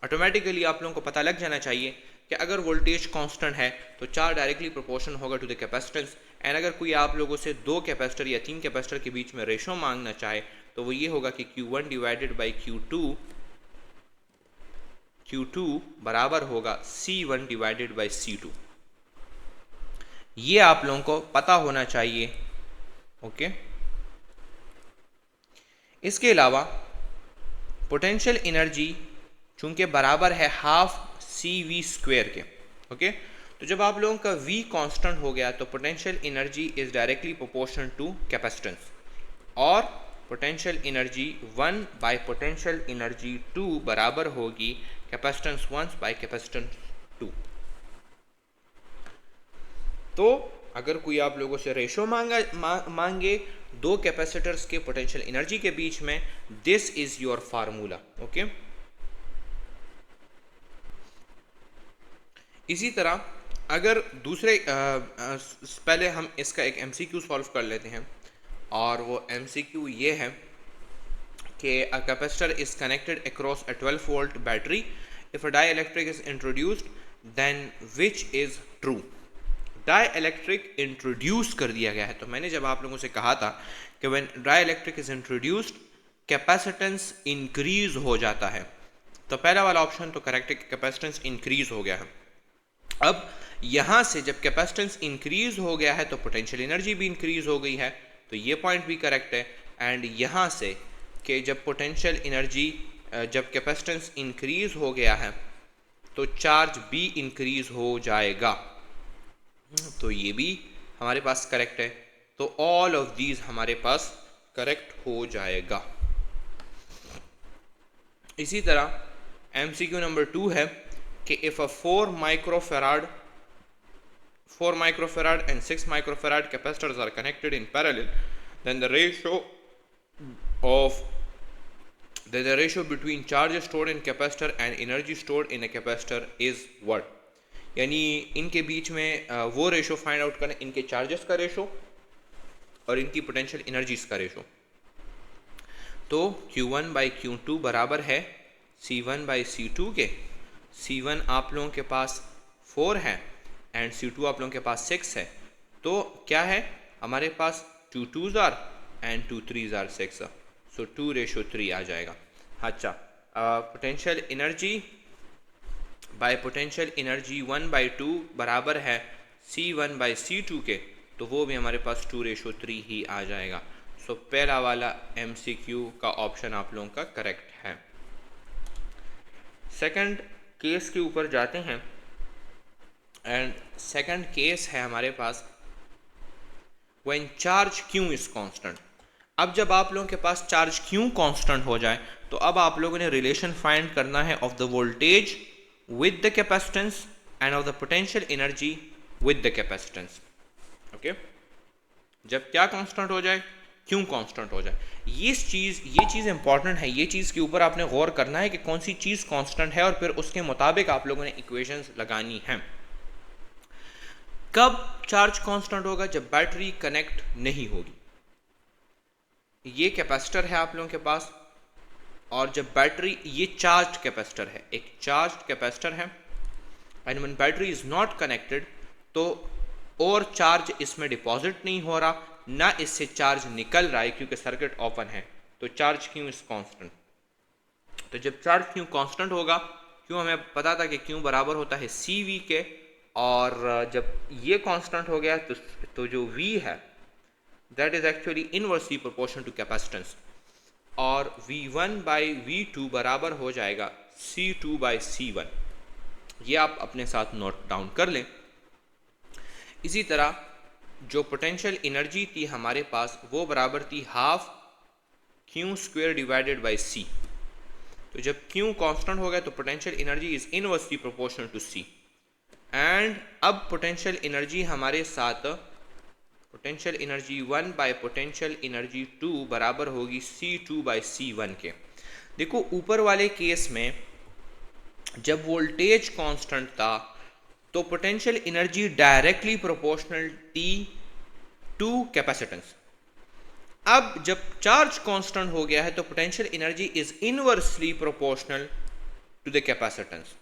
ऑटोमेटिकली आप लोगों को पता लग जाना चाहिए कि अगर वोल्टेज कांस्टेंट है तो चार्ज डायरेक्टली प्रोपोर्शनल होगा टू द कैपेसिटेंस। एंड अगर कोई आप लोगों से 2 कैपेसिटर या 3 कैपेसिटर के बीच में रेशो मांगना चाहे तो वो ये होगा कि Q1 डिवाइडेड बाई Q2 बराबर होगा C1 डिवाइडेड बाई C2। ये आप लोगों को पता होना चाहिए। ओके, इसके अलावा पोटेंशियल एनर्जी चूंकि बराबर है हाफ सी वी स्क्वेयर के। ओके, तो जब आप लोगों का v कांस्टेंट हो गया तो potential energy is directly proportional to capacitance, और potential energy 1 by potential energy 2 बराबर होगी कैपेसिटेंस 1 बाय कैपेसिटेंस 2। तो अगर कोई आप लोगों से रेशो मांगे दो कैपेसिटर्स के पोटेंशियल एनर्जी के बीच में, this is your formula. Okay, इसी तरह अगर दूसरे पहले हम इसका एक एमसीक्यू सॉल्व कर लेते हैं, और वो एमसीक्यू ये है कि a capacitor is connected across a 12 volt battery if a dielectric is introduced then which is true. Dielectric introduce कर दिया गया है, तो मैंने जब आप लोगों से कहा था कि when dielectric is introduced capacitance increase हो जाता है, तो पहला वाला ऑप्शन तो करेक्ट है कि कैपेसिटेंस इंक्रीज हो गया है। अब यहां से जब कैपेसिटेंस इंक्रीज हो गया है तो पोटेंशियल एनर्जी भी इंक्रीज हो गई है, तो ये पॉइंट भी करेक्ट है। एंड यहां से कि जब पोटेंशियल एनर्जी जब कैपेसिटेंस इंक्रीज हो गया है तो चार्ज भी इंक्रीज हो जाएगा, तो ये भी हमारे पास करेक्ट है। तो ऑल ऑफ दीज हमारे पास करेक्ट हो जाएगा। इसी तरह एमसीक्यू नंबर 2 है कि if a 4 microfarad and 6 microfarad capacitors are connected in parallel, then the ratio between charge stored in capacitor and energy stored in a capacitor is what? यानी इनके बीच में वो रेशो फाइंड आउट करें, इनके charges का ratio और इनकी potential energies का रेशो। तो Q1 बाई Q2 बराबर है C1 बाई C2 के। C1 आप लोगों के पास 4 है एंड C2 आप लोगों के पास 6 है, तो क्या है हमारे पास 2 2s are and 2 3s are 6, so 2:3 आ जाएगा। अच्छा, potential energy by potential energy 1/2 बराबर है C1 बाई C2 के, तो वो भी हमारे पास 2:3 ही आ जाएगा। सो पहला वाला MCQ का ऑप्शन आप लोगों का करेक्ट है। सेकंड केस के ऊपर जाते हैं, एंड सेकंड केस है हमारे पास when charge Q is constant. अब जब आप लोगों के पास चार्ज Q कांस्टेंट हो जाए तो अब आप लोगों ने रिलेशन फाइंड करना है of the voltage with the capacitance end of the potential energy with the capacitance. Okay, जब क्या कांस्टेंट हो जाए, Q कांस्टेंट हो जाए। ये चीज़ इंपॉर्टेंट है, ये चीज़ के ऊपर आपने गौर करना है कि कौन सी चीज़ कांस्टेंट है और फिर उसके मुताबिक आप लोगों ने इक्वेशंस लगानी हैं। कब चार्ज कांस्टेंट होगा? जब बैटरी कनेक्ट नहीं होगी। ये कैपेसिटर है आप लोगों के पास, और जब बैटरी, ये चार्ज्ड कैपेसिटर है, एक चार्ज्ड कैपेसिटर है, and when battery is not connected तो और चार्ज इसमें डिपॉजिट नहीं हो रहा, ना इससे चार्ज निकल रहा है क्योंकि सर्किट ओपन है, तो चार्ज Q इज कांस्टेंट। तो जब चार्ज Q कांस्टेंट होगा, क्यों हमें पता था कि Q बराबर होता है CV के, और जब ये कांस्टेंट हो गया तो जो V है that is actually inversely proportional to capacitance, और V1 बाई V2 बराबर हो जाएगा C2 बाई C1। ये आप अपने साथ नोट डाउन कर लें। इसी तरह जो पोटेंशियल एनर्जी थी हमारे पास वो बराबर थी half Q square divided by C। तो जब Q कांस्टेंट हो गया तो potential energy is inversely proportional to C, and अब पोटेंशियल एनर्जी हमारे साथ potential energy 1 by potential energy 2 बराबर होगी C2 बाई C1 के। देखो ऊपर वाले केस में जब वोल्टेज कांस्टेंट था तो पोटेंशियल एनर्जी डायरेक्टली प्रोपोर्शनल थी टू कैपेसिटेंस। अब जब चार्ज कांस्टेंट हो गया है तो potential energy is inversely proportional to the capacitance.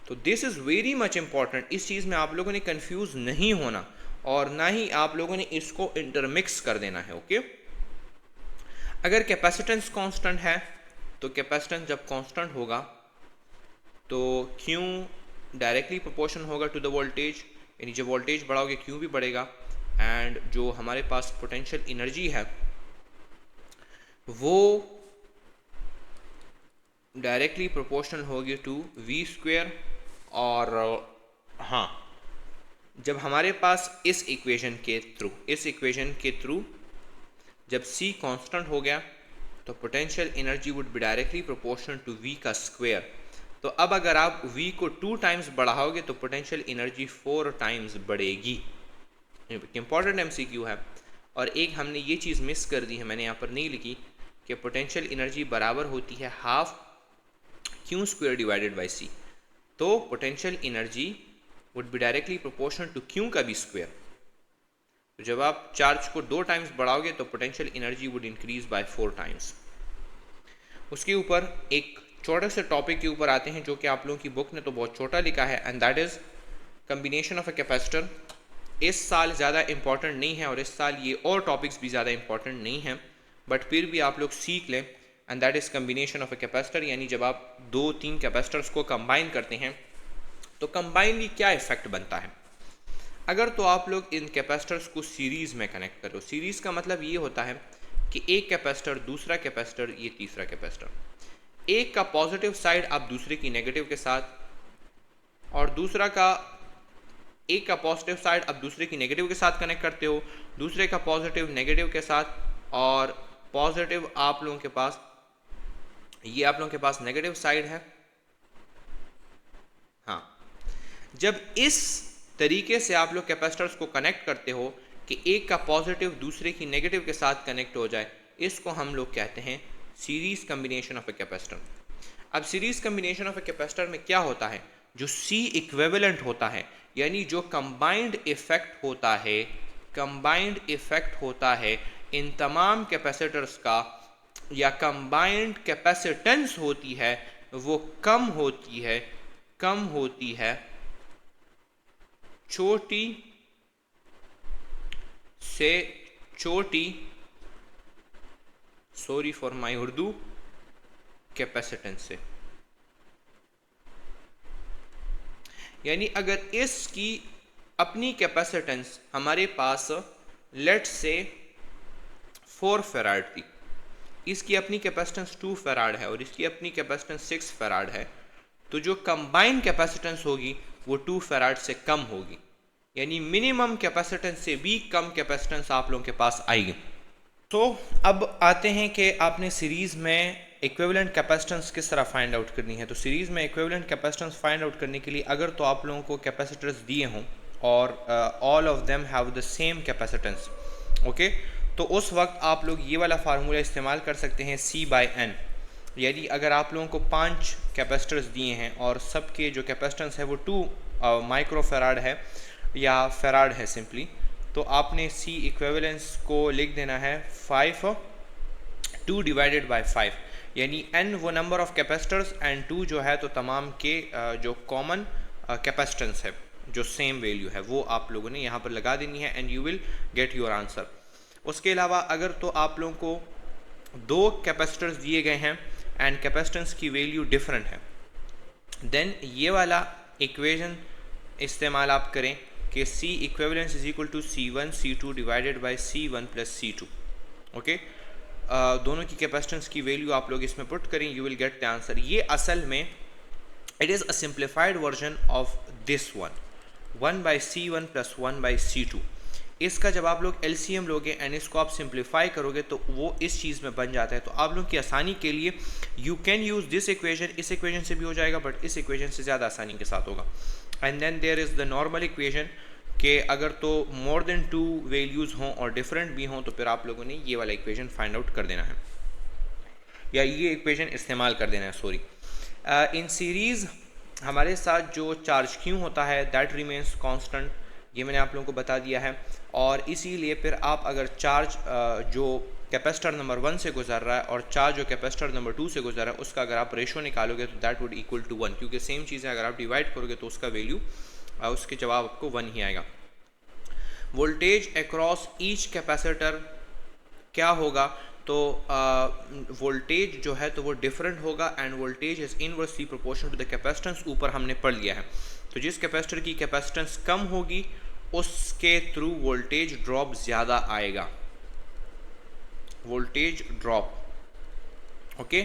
तो this is very much important. इस चीज में आप लोगों ने कंफ्यूज नहीं होना और ना ही आप लोगों ने इसको इंटरमिक्स कर देना है। ओके, अगर कैपेसिटेंस कांस्टेंट है तो कैपेसिटेंस जब कांस्टेंट होगा तो Q डायरेक्टली प्रोपोर्शन होगा टू द वोल्टेज, यानी जब वोल्टेज बढ़ाओगे क्यू भी बढ़ेगा, एंड जो हमारे पास पोटेंशियल एनर्जी है वो डायरेक्टली प्रोपोर्शनल होगी टू वी स्क्वेयर। और हाँ, जब हमारे पास इस इक्वेशन के थ्रू जब c कांस्टेंट हो गया तो potential energy would be directly proportional to v का स्क्वायर। तो अब अगर आप v को 2 टाइम्स बढ़ाओगे तो पोटेंशियल एनर्जी 4 टाइम्स बढ़ेगी। इंपॉर्टेंट MCQ है। और एक हमने ये चीज़ मिस कर दी है, मैंने यहाँ पर नहीं लिखी, कि पोटेंशियल एनर्जी बराबर होती है half Q square divided by C. तो potential energy would be directly proportional to Q का भी स्क्वायर। तो जब आप चार्ज को 2 टाइम्स बढ़ाओगे तो potential energy would increase by 4 times. उसके ऊपर एक छोटे से टॉपिक के ऊपर आते हैं जो कि आप लोगों की बुक ने तो बहुत छोटा लिखा है, and that is combination of a capacitor. इस साल ज़्यादा इंपॉर्टेंट नहीं है और इस साल ये और टॉपिक्स भी ज़्यादा इंपॉर्टेंट नहीं हैं, बट फिर भी आप लोग सीख लें, and that is combination of a capacitor. यानी जब आप 2-3 कैपेसिटर्स को कंबाइन करते हैं तो कंबाइनली क्या इफेक्ट बनता है। अगर तो आप लोग इन कैपेसिटर्स को सीरीज़ में कनेक्ट करो, सीरीज़ का मतलब ये होता है कि एक कैपेसिटर, दूसरा कैपेसिटर, ये तीसरा कैपेसिटर, एक का पॉजिटिव साइड आप दूसरे की नेगेटिव के साथ, और दूसरा का एक का पॉजिटिव साइड आप दूसरे की नेगेटिव के साथ कनेक्ट करते हो, दूसरे का पॉजिटिव नेगेटिव के साथ, और पॉजिटिव आप लोगों के पास, ये आप लोगों के पास नेगेटिव साइड है। हाँ, जब इस तरीके से आप लोग कैपेसिटर्स को कनेक्ट करते हो कि एक का पॉजिटिव दूसरे की नेगेटिव के साथ कनेक्ट हो जाए, इसको हम लोग कहते हैं series combination of a capacitor. अब series combination of a capacitor में क्या होता है, जो सी इक्विवेलेंट होता है, यानी जो कंबाइंड इफेक्ट होता है इन तमाम कैपेसिटर्स का, या कंबाइंड कैपेसिटेंस होती है, वो कम होती है छोटी से छोटी, sorry for my Urdu, capacitance से। यानी अगर इसकी अपनी कैपेसिटेंस हमारे पास लेट्स से 4 फैराड थी, इसकी अपनी कैपेसिटेंस 2 फैराड है और इसकी अपनी कैपेसिटेंस 6 फैराड है, तो जो कंबाइंड कैपेसिटेंस होगी वो 2 फैराड से कम होगी। यानी मिनिमम कैपेसिटेंस से भी कम कैपेसिटेंस आप लोगों के पास आएगी। तो अब आते हैं कि आपने सीरीज़ में इक्विवेलेंट कैपेसिटेंस किस तरह फाइंड आउट करनी है। तो सीरीज़ में इक्विवेलेंट कैपेसिटेंस फाइंड आउट करने के लिए अगर तो आप लोगों को कैपेसिटर्स दिए हों और all of them have the same capacitance, okay, तो उस वक्त आप लोग ये वाला फार्मूला इस्तेमाल कर सकते हैं C/N। यदि अगर आप लोगों को 5 कैपेसिटर्स दिए हैं और सबके जो कैपेसिटेंस है वो 2 माइक्रो फैराड है या फैराड है सिंपली, तो आपने C इक्विवेलेंस को लिख देना है 2 डिवाइडेड बाय 5, यानी N वो नंबर ऑफ कैपेसिटर्स एंड 2 जो है तो तमाम के जो कॉमन कैपेसिटेंस है, जो सेम वैल्यू है, वो आप लोगों ने यहाँ पर लगा देनी है and you will get your answer. उसके अलावा अगर तो आप लोगों को 2 कैपेसिटर्स दिए गए हैं एंड कैपेसिटेंस की वैल्यू डिफरेंट है, देन ये वाला इक्वेशन इस्तेमाल आप करें कि C equivalence is equal to C1 C2 divided by C1 plus C2, okay. दोनों की कैपेसिटेंस की वैल्यू आप लोग इसमें पुट करें, you will get the answer. ये असल में it is a simplified version of this one, 1 by C1 plus 1 by C2। इसका जब आप लोग LCM लोगे एंड इसको आप सिंप्लीफाई करोगे तो वो इस चीज़ में बन जाता है। तो आप लोग की आसानी के लिए you can use this equation, इस इक्वेशन से भी हो जाएगा बट इस इक्वेशन से ज़्यादा आसानी के साथ होगा। And then there is the normal equation कि अगर तो मोर देन 2 वैल्यूज़ हों और डिफरेंट भी हों तो फिर आप लोगों ने ये वाला इक्वेशन फाइंड आउट कर देना है या ये इक्वेशन इस्तेमाल कर देना है, सॉरी। इन सीरीज़ हमारे साथ जो चार्ज क्यों होता है दैट रिमेंस कांस्टेंट, ये मैंने आप लोगों को बता दिया है। और इसीलिए फिर आप अगर चार्ज जो कैपेसिटर नंबर 1 से गुजर रहा है और चार्ज जो कैपेसिटर नंबर 2 से गुजर रहा है उसका अगर आप रेशो निकालोगे तो दैट वुड इक्वल टू 1, क्योंकि सेम चीज़ है, अगर आप डिवाइड करोगे तो उसका वैल्यू उसके जवाब आपको 1 ही आएगा। वोल्टेज अक्रॉस ईच कैपेसिटर क्या होगा, तो वोल्टेज जो है तो वो डिफरेंट होगा and voltage is inversely proportional to the capacitance, ऊपर हमने पढ़ लिया है। तो जिस कैपेसिटर की कैपेसिटेंस कम होगी उसके थ्रू वोल्टेज ड्रॉप ज़्यादा आएगा, वोल्टेज ड्रॉप। ओके,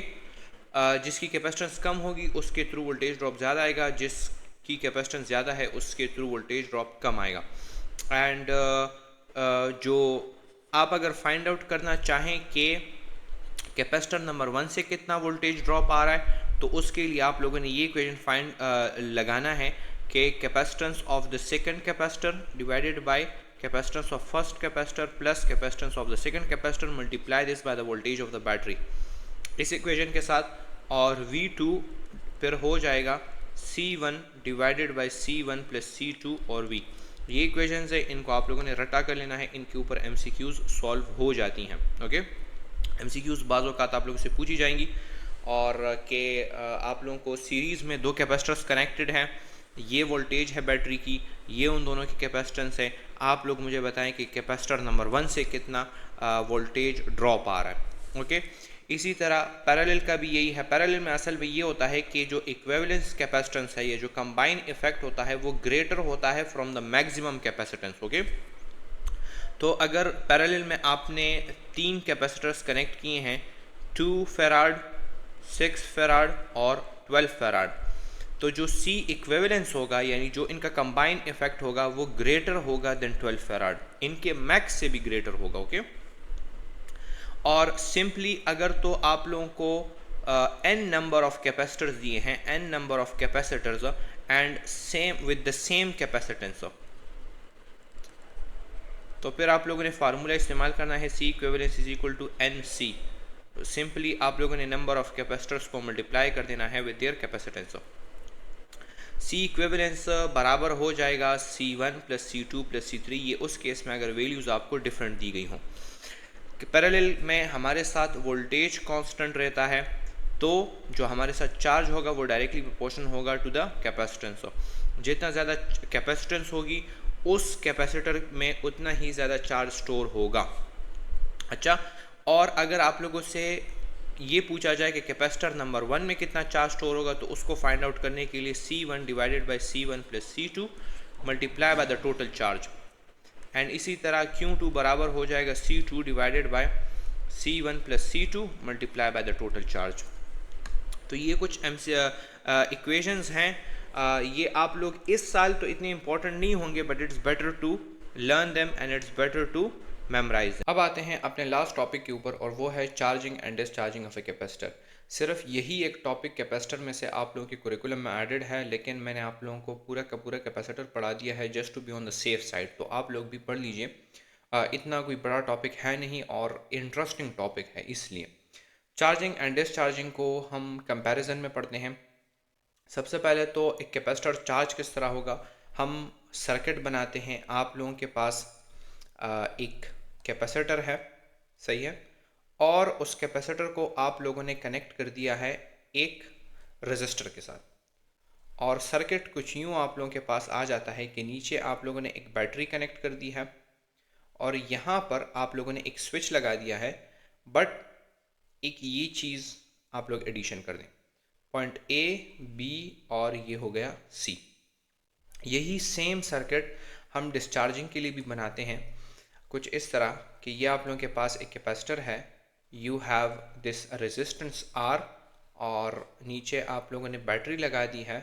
जिसकी कैपेसिटेंस कम होगी उसके थ्रू वोल्टेज ड्रॉप ज़्यादा आएगा, जिसकी कैपेसिटेंस ज़्यादा है उसके थ्रू वोल्टेज ड्रॉप कम आएगा। एंड जो आप अगर फाइंड आउट करना चाहें कि कैपेसिटर नंबर 1 से कितना वोल्टेज ड्रॉप आ रहा है, तो उसके लिए आप लोगों ने ये इक्वेशन लगाना है कि capacitance of the second capacitor divided by capacitance of first capacitor plus capacitance of the second capacitor multiply this by the voltage of the battery, इस इक्वेशन के साथ। और V2 फिर हो जाएगा C1 divided by C1 plus C2 और V। ये equations है, इनको आप लोगों ने रटा कर लेना है, इनके ऊपर MCQs सॉल्व हो जाती हैं। ओके, MCQs बाज़ औक़ात आप लोगों से पूछी जाएंगी, और कि आप लोगों को सीरीज़ में दो कैपेसिटर्स कनेक्टेड हैं, ये वोल्टेज है बैटरी की, ये उन दोनों की कैपेसिटेंस है, आप लोग मुझे बताएं कि कैपेसिटर नंबर 1 से कितना वोल्टेज ड्रॉप आ रहा है। ओके, इसी तरह पैरेलल का भी यही है। पैरेलल में असल में ये होता है कि जो इक्विवेलेंस कैपेसिटेंस है, ये जो कंबाइन इफेक्ट होता है वो ग्रेटर होता है from the maximum capacitance. Okay, तो अगर पैरेलल में आपने 3 कैपेसिटर्स कनेक्ट किए हैं, 2 फेराड, 6 फेराड और 12 फेराड, तो जो C इक्विवेलेंस होगा यानी जो इनका कंबाइन इफेक्ट होगा वो ग्रेटर होगा देन 12 फेराड, इनके मैक्स से भी ग्रेटर होगा। ओके, और सिंपली अगर तो आप लोगों को n नंबर ऑफ कैपेसिटर्स दिए हैं, n number of capacitors and same with the same capacitance, तो फिर आप लोगों ने फार्मूला इस्तेमाल करना है C equivalence is equal to NC। तो सिंपली आप लोगों ने नंबर ऑफ कैपेसिटर्स को मल्टीप्लाई कर देना है with their capacitance. C equivalence बराबर हो जाएगा C1 plus C2 plus C3, ये उस केस में अगर वैल्यूज़ आपको डिफरेंट दी गई हों। पैरेलल में हमारे साथ वोल्टेज कांस्टेंट रहता है, तो जो हमारे साथ चार्ज होगा वो डायरेक्टली प्रोपोर्शनल होगा टू द कैपेसिटेंस। जितना ज़्यादा कैपेसिटेंस होगी उस कैपेसिटर में उतना ही ज़्यादा चार्ज स्टोर होगा। अच्छा, और अगर आप लोगों से ये पूछा जाए कि कैपेसिटर नंबर 1 में कितना चार्ज स्टोर होगा, तो उसको फाइंड आउट करने के लिए C1 divided by C1 plus C2 multiply by the total charge, and इसी तरह Q2 बराबर हो जाएगा C2 divided by C1 plus C2 multiply by the total charge. तो ये कुछ इक्वेशंस हैं, ये आप लोग इस साल तो इतने इंपॉर्टेंट नहीं होंगे, but it's better to learn them and it's better to memorize. अब आते हैं अपने लास्ट टॉपिक के ऊपर, और वो है charging and discharging of a capacitor. सिर्फ यही एक टॉपिक कैपेसिटर में से आप लोगों के कुरिकुलम में एडेड है, लेकिन मैंने आप लोगों को पूरा का पूरा कैपेसिटर पढ़ा दिया है just to be on the safe side, तो आप लोग भी पढ़ लीजिए। इतना कोई बड़ा टॉपिक है नहीं और इंटरेस्टिंग टॉपिक है, इसलिए चार्जिंग एंड डिस्चार्जिंग को हम कंपैरिजन में पढ़ते हैं। सबसे पहले तो एक कैपेसिटर चार्ज किस तरह होगा, हम सर्किट बनाते हैं। आप लोगों के पास एक कैपेसिटर है, सही है, और उस कैपेसिटर को आप लोगों ने कनेक्ट कर दिया है एक रेजिस्टर के साथ, और सर्किट कुछ यूँ आप लोगों के पास आ जाता है कि नीचे आप लोगों ने एक बैटरी कनेक्ट कर दी है, और यहाँ पर आप लोगों ने एक स्विच लगा दिया है, बट एक ये चीज़ आप लोग एडिशन कर दें, पॉइंट A, B और ये हो गया C। यही सेम सर्किट हम डिस्चार्जिंग के लिए भी बनाते हैं, कुछ इस तरह कि ये आप लोगों के पास एक कैपेसिटर है, you have this resistance R, और नीचे आप लोगों ने बैटरी लगा दी है,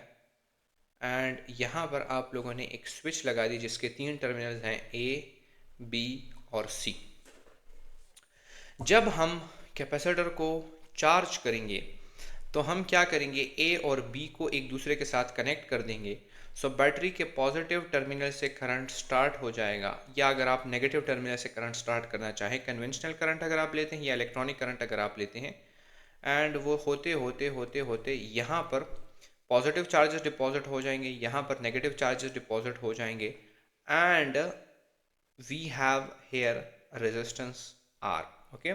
एंड यहाँ पर आप लोगों ने एक स्विच लगा दी जिसके 3 टर्मिनल्स हैं A, B और C। जब हम कैपेसिटर को चार्ज करेंगे तो हम क्या करेंगे, A और B को एक दूसरे के साथ कनेक्ट कर देंगे। सो बैटरी के पॉजिटिव टर्मिनल से करंट स्टार्ट हो जाएगा, या अगर आप नेगेटिव टर्मिनल से करंट स्टार्ट करना चाहें, कन्वेंशनल करंट अगर आप लेते हैं या इलेक्ट्रॉनिक करंट अगर आप लेते हैं, एंड वो होते होते होते होते यहाँ पर पॉजिटिव चार्जेस डिपॉजिट हो जाएंगे, यहाँ पर नेगेटिव चार्जेस डिपॉजिट हो जाएंगे, and we have here resistance R। Okay,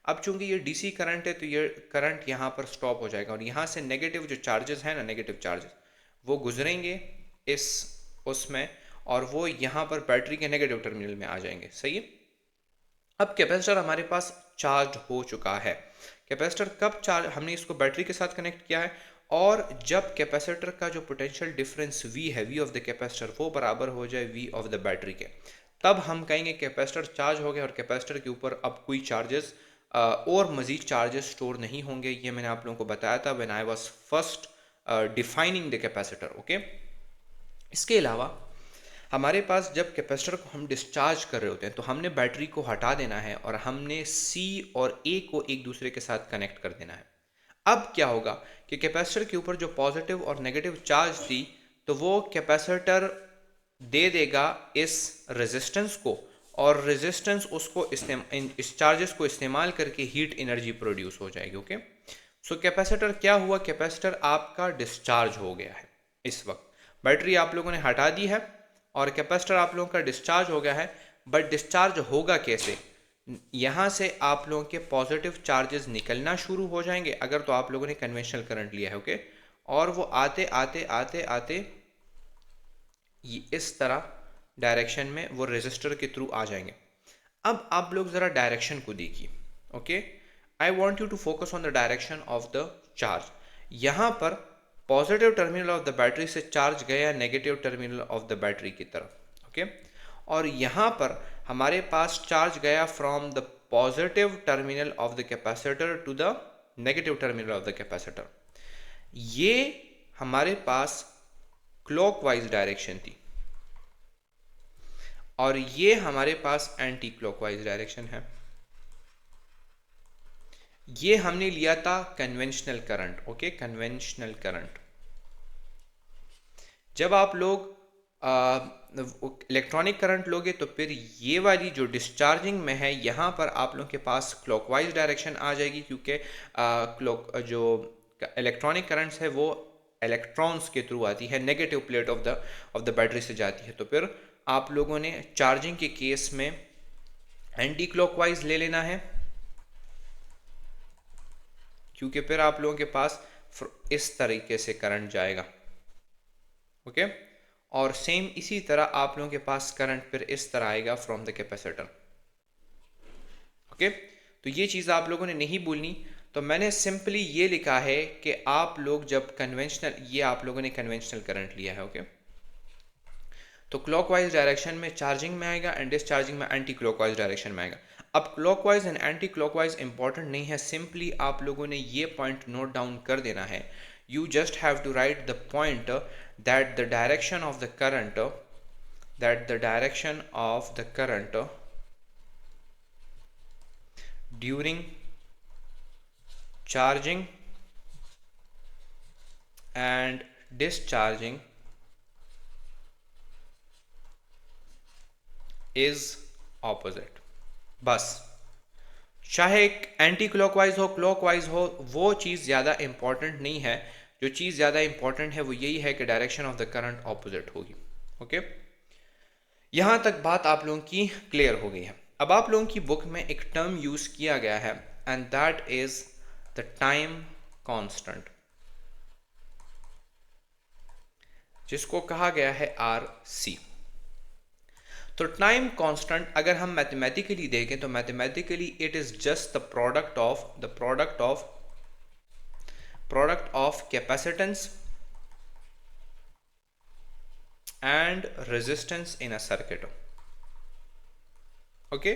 अब चूंकि ये DC करंट है तो ये करंट यहाँ पर स्टॉप हो जाएगा, और यहाँ से नेगेटिव जो चार्जेस हैं ना, नेगेटिव चार्जेस वो गुजरेंगे इस उसमें, और वो यहाँ पर बैटरी के नेगेटिव टर्मिनल में आ जाएंगे, सही है। अब कैपेसिटर हमारे पास चार्ज हो चुका है। कैपेसिटर कब चार्ज, हमने इसको बैटरी के साथ कनेक्ट किया है, और जब कैपेसिटर का जो पोटेंशियल डिफरेंस V है, V ऑफ द कैपेसिटर, वो बराबर हो जाए V ऑफ द बैटरी के, तब हम कहेंगे कैपेसिटर चार्ज हो गया और कैपेसिटर के ऊपर अब कोई चार्जेस और मज़ीद चार्जेस स्टोर नहीं होंगे। ये मैंने आप लोगों को बताया था when I was first defining the capacitor. Okay, इसके अलावा हमारे पास जब कैपेसिटर को हम डिस्चार्ज कर रहे होते हैं तो हमने बैटरी को हटा देना है और हमने C और A को एक दूसरे के साथ कनेक्ट कर देना है। अब क्या होगा कि कैपेसिटर के ऊपर जो पॉजिटिव और नेगेटिव चार्ज थी तो वो कैपेसिटर दे देगा इस रेजिस्टेंस को, और रेजिस्टेंस उसको इस चार्जेस को इस्तेमाल करके हीट एनर्जी प्रोड्यूस हो जाएगी। ओके, सो कैपेसिटर क्या हुआ, कैपेसिटर आपका डिस्चार्ज हो गया है। इस वक्त बैटरी आप लोगों ने हटा दी है और कैपेसिटर आप लोगों का डिस्चार्ज हो गया है। बट डिस्चार्ज होगा कैसे, यहाँ से आप लोगों के पॉजिटिव चार्जेस निकलना शुरू हो जाएंगे अगर तो आप लोगों ने कन्वेंशनल करंट लिया है। ओके, और वो आते आते आते आते इस तरह डायरेक्शन में वो रेजिस्टर के थ्रू आ जाएंगे। अब आप लोग ज़रा डायरेक्शन को देखिए। Okay, I want you to focus on the direction of the charge. यहाँ पर positive terminal of the battery से चार्ज गया negative terminal of the battery की तरफ। ओके, और यहाँ पर हमारे पास चार्ज गया from the positive terminal of the capacitor to the negative terminal of the capacitor. ये हमारे पास क्लॉकवाइज डायरेक्शन थी और ये हमारे पास एंटी क्लॉकवाइज डायरेक्शन है। ये हमने लिया था conventional current. Okay, conventional current. जब आप लोग इलेक्ट्रॉनिक करंट लोगे तो फिर ये वाली जो डिस्चार्जिंग में है यहाँ पर आप लोगों के पास क्लॉकवाइज डायरेक्शन आ जाएगी, क्योंकि जो इलेक्ट्रॉनिक करंट्स है वो इलेक्ट्रॉन्स के थ्रू आती है, negative plate of the battery से जाती है। तो फिर आप लोगों ने चार्जिंग के केस में एंटी क्लॉकवाइज ले लेना है, क्योंकि फिर आप लोगों के पास इस तरीके से करंट जाएगा। ओके, और सेम इसी तरह आप लोगों के पास करंट फिर इस तरह आएगा फ्रॉम द कैपेसिटर। ओके, तो ये चीज़ आप लोगों ने नहीं भूलनी। तो मैंने सिंपली ये लिखा है कि आप लोग जब कन्वेंशनल, ये आप लोगों ने कन्वेंशनल करंट लिया है। ओके, तो क्लॉकवाइज डायरेक्शन में चार्जिंग में आएगा एंड डिस्चार्जिंग में एंटी क्लॉकवाइज डायरेक्शन में आएगा। अब clockwise and anti clockwise important नहीं है, सिंपली आप लोगों ने ये पॉइंट नोट डाउन कर देना है। You just have to write the point that the direction of the current during charging and discharging is opposite। बस, चाहे एंटी क्लॉकवाइज हो क्लॉकवाइज हो, वो चीज़ ज़्यादा इंपॉर्टेंट नहीं है। जो चीज़ ज़्यादा इंपॉर्टेंट है वो यही है कि direction of the current opposite होगी। ओके, यहाँ तक बात आप लोगों की क्लियर हो गई है। अब आप लोगों की बुक में एक टर्म यूज़ किया गया है and that is the time constant, जिसको कहा गया है RC। तो टाइम कांस्टेंट अगर हम मैथमेटिकली देखें तो mathematically it is just the product of capacitance and resistance in a circuit. Okay,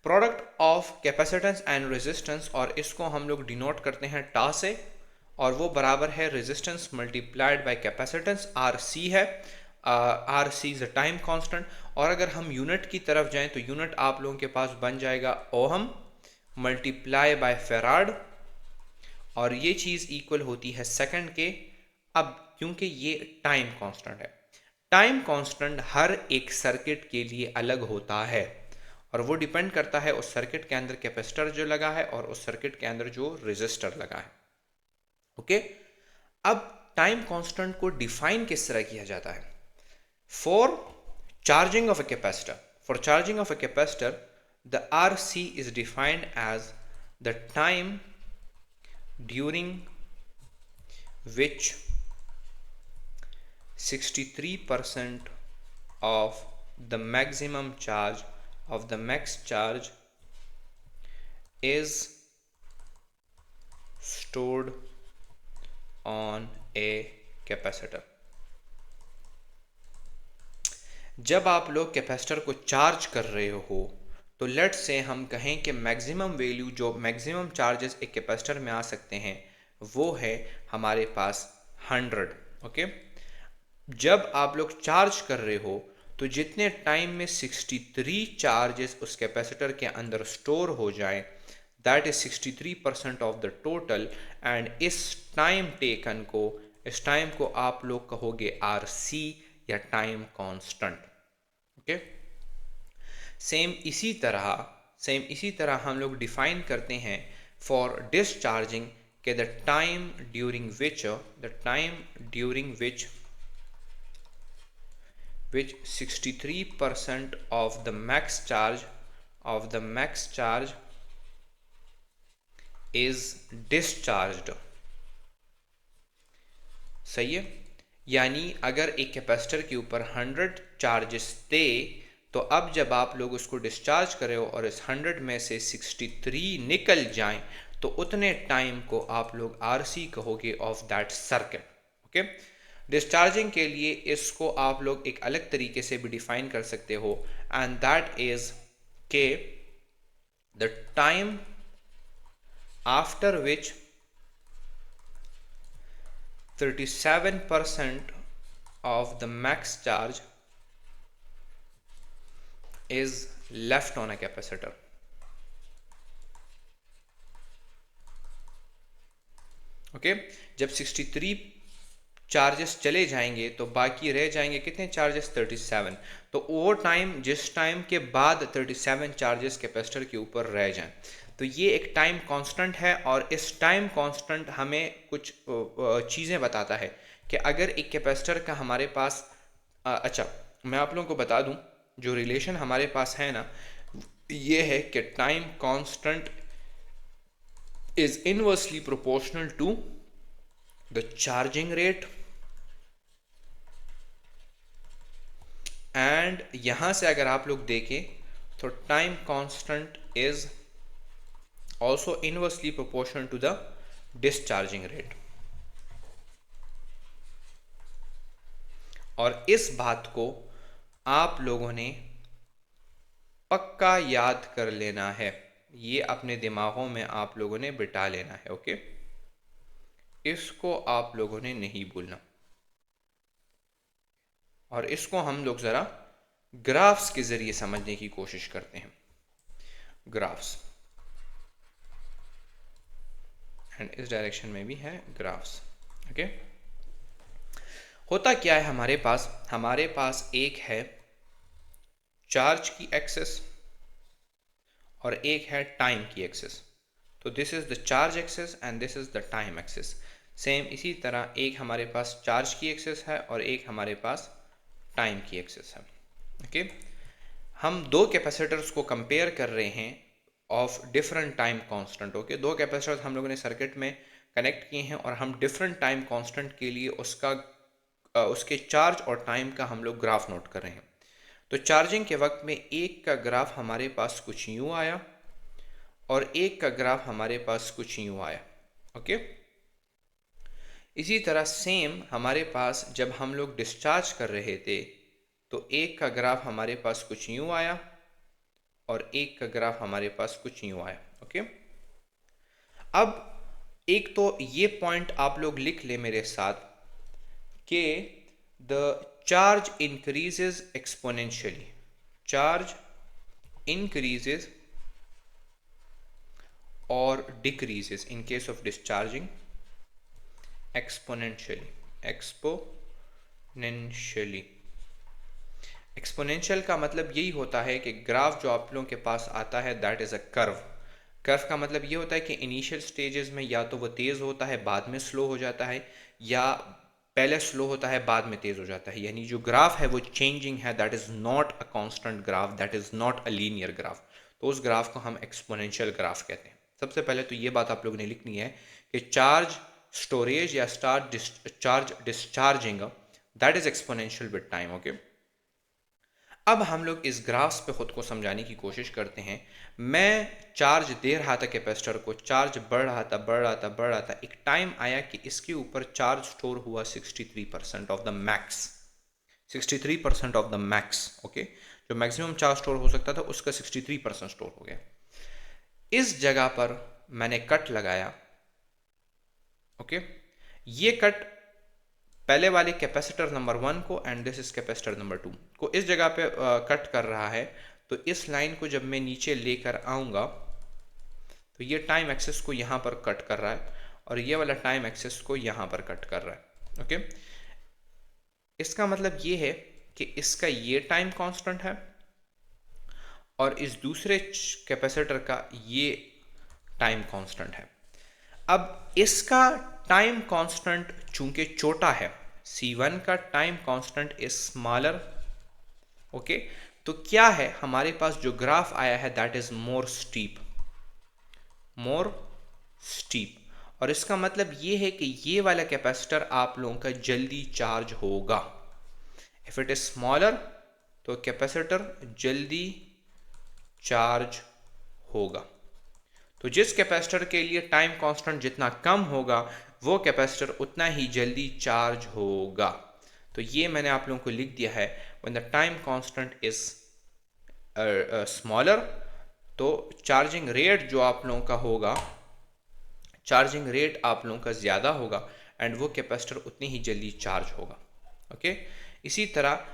product of capacitance and resistance, और इसको हम लोग डिनोट करते हैं टा से, और वो बराबर है resistance multiplied by capacitance, RC है। RC is a time constant. और अगर हम यूनिट की तरफ जाएं तो यूनिट आप लोगों के पास बन जाएगा ओहम मल्टीप्लाई बाय फेराड, और ये चीज़ इक्वल होती है सेकंड के। अब क्योंकि ये टाइम कांस्टेंट है, टाइम कांस्टेंट हर एक सर्किट के लिए अलग होता है और वो डिपेंड करता है उस सर्किट के अंदर कैपेसिटर जो लगा है और उस सर्किट के अंदर जो रेजिस्टर लगा है। ओके, अब टाइम कांस्टेंट को डिफाइन किस तरह किया जाता है? For charging of a capacitor, the RC is defined as the time during which 63% of the maximum charge of the max charge is stored on a capacitor. जब आप लोग कैपेसिटर को चार्ज कर रहे हो तो लेट्स से हम कहें कि मैक्सिमम वैल्यू जो मैक्सिमम चार्जेस एक कैपेसिटर में आ सकते हैं वो है हमारे पास 100। ओके, जब आप लोग चार्ज कर रहे हो तो जितने टाइम में 63 चार्जेस उस कैपेसिटर के अंदर स्टोर हो जाए, that is 63% of the total. And इस टाइम को आप लोग कहोगे RC या टाइम कांस्टेंट। ओके, सेम इसी तरह हम लोग डिफाइन करते हैं फॉर डिस्चार्जिंग के the time during which which 63% of the max charge is discharged। सही है, यानी अगर एक कैपेसिटर के ऊपर 100 चार्जेस थे तो अब जब आप लोग उसको डिस्चार्ज कर रहे हो और इस 100 में से 63 निकल जाएं तो उतने टाइम को आप लोग RC कहोगे of that circuit. Okay, discharging के लिए इसको आप लोग एक अलग तरीके से भी डिफाइन कर सकते हो, एंड दैट इज के the time after which 37% of the max charge is left on a capacitor। Okay, जब 63 चार्जेस चले जाएंगे तो बाकी रह जाएंगे कितने चार्जेस? 37। तो वो टाइम जिस टाइम के बाद 37 चार्जेस कैपेसिटर के ऊपर रह जाएं, तो ये एक टाइम कांस्टेंट है। और इस टाइम कांस्टेंट हमें कुछ चीज़ें बताता है कि अगर एक कैपेसिटर का हमारे पास अच्छा, मैं आप लोगों को बता दूं जो रिलेशन हमारे पास है ना, ये है कि time constant is inversely proportional to the charging rate. And यहां से अगर आप लोग देखें तो time constant is also inversely proportional to the discharging rate. और इस बात को आप लोगों ने पक्का याद कर लेना है, ये अपने दिमागों में आप लोगों ने बिठा लेना है। ओके, इसको आप लोगों ने नहीं भूलना। और इसको हम लोग ज़रा ग्राफ्स के ज़रिए समझने की कोशिश करते हैं। ग्राफ्स, एंड इस डायरेक्शन में भी है ग्राफ्स। ओके, होता क्या है हमारे पास एक है चार्ज की एक्सेस और एक है टाइम की एक्सेस। तो this is the charge axis and this is the time axis. Same इसी तरह एक हमारे पास चार्ज की एक्सेस है और एक हमारे पास टाइम की एक्सेस है। ओके, हम दो कैपेसिटर्स को कंपेयर कर रहे हैं of different time constant. Okay, दो कैपेसिटर्स हम लोगों ने सर्किट में कनेक्ट किए हैं और हम डिफरेंट टाइम कांस्टेंट के लिए उसके चार्ज और टाइम का हम लोग ग्राफ नोट कर रहे हैं। तो चार्जिंग के वक्त में एक का ग्राफ हमारे पास कुछ यूँ आया और एक का ग्राफ हमारे पास कुछ यूँ आया। ओके, इसी तरह सेम हमारे पास जब हम लोग डिस्चार्ज कर रहे थे तो एक का ग्राफ हमारे पास कुछ यूँ आया और एक का ग्राफ हमारे पास कुछ यूँ आया। ओके, अब एक तो ये पॉइंट आप लोग लिख ले मेरे साथ कि the charge increases exponentially. Charge increases or decreases in case of discharging exponentially। Exponential का मतलब यही होता है कि ग्राफ जो आप लोगों के पास आता है that is a curve. Curve का मतलब ये होता है कि इनिशियल स्टेजेस में या तो वो तेज़ होता है बाद में स्लो हो जाता है, या पहले स्लो होता है बाद में तेज़ हो जाता है। यानी जो ग्राफ है वो चेंजिंग है, that is not a constant graph, that is not a linear graph. तो उस ग्राफ को हम एक्सपोनेंशियल ग्राफ कहते हैं। सबसे पहले तो ये बात आप लोगों ने लिखनी है कि चार्ज स्टोरेज या charge discharging that is exponential with time. Okay, अब हम लोग इस ग्राफ्स पे ख़ुद को समझाने की कोशिश करते हैं। मैं चार्ज दे रहा था कैपेसिटर को, चार्ज बढ़ रहा था, बढ़ रहा था, बढ़ रहा था। एक टाइम आया कि इसके ऊपर चार्ज स्टोर हुआ 63% of the max, 63% of the max. Okay, जो मैक्सिमम चार्ज स्टोर हो सकता था उसका 63% स्टोर हो गया। इस जगह पर मैंने कट लगाया। ओके, ये कट पहले वाले कैपेसिटर नंबर 1 को and this is capacitor number 2 को इस जगह पे कट कर रहा है। तो इस लाइन को जब मैं नीचे लेकर आऊँगा तो ये टाइम एक्सेस को यहाँ पर कट कर रहा है और ये वाला टाइम एक्सेस को यहाँ पर कट कर रहा है। ओके, इसका मतलब ये है कि इसका ये टाइम कांस्टेंट है और इस दूसरे कैपेसिटर का ये टाइम कांस्टेंट है। अब इसका टाइम कांस्टेंट चूंकि छोटा है, C1 का time constant is smaller. Okay, तो क्या है हमारे पास जो ग्राफ आया है that is more steep, more steep. और इसका मतलब ये है कि ये वाला कैपेसिटर आप लोगों का जल्दी चार्ज होगा। इफ इट इज स्मॉलर तो कैपेसिटर जल्दी चार्ज होगा। तो जिस कैपेसिटर के लिए टाइम कांस्टेंट जितना कम होगा वो कैपेसिटर उतना ही जल्दी चार्ज होगा। तो ये मैंने आप लोगों को लिख दिया है, when the time constant is smaller तो चार्जिंग रेट जो आप लोगों का होगा, चार्जिंग रेट आप लोगों का ज़्यादा होगा एंड वो कैपेसिटर उतनी ही जल्दी चार्ज होगा। ओके, इसी तरह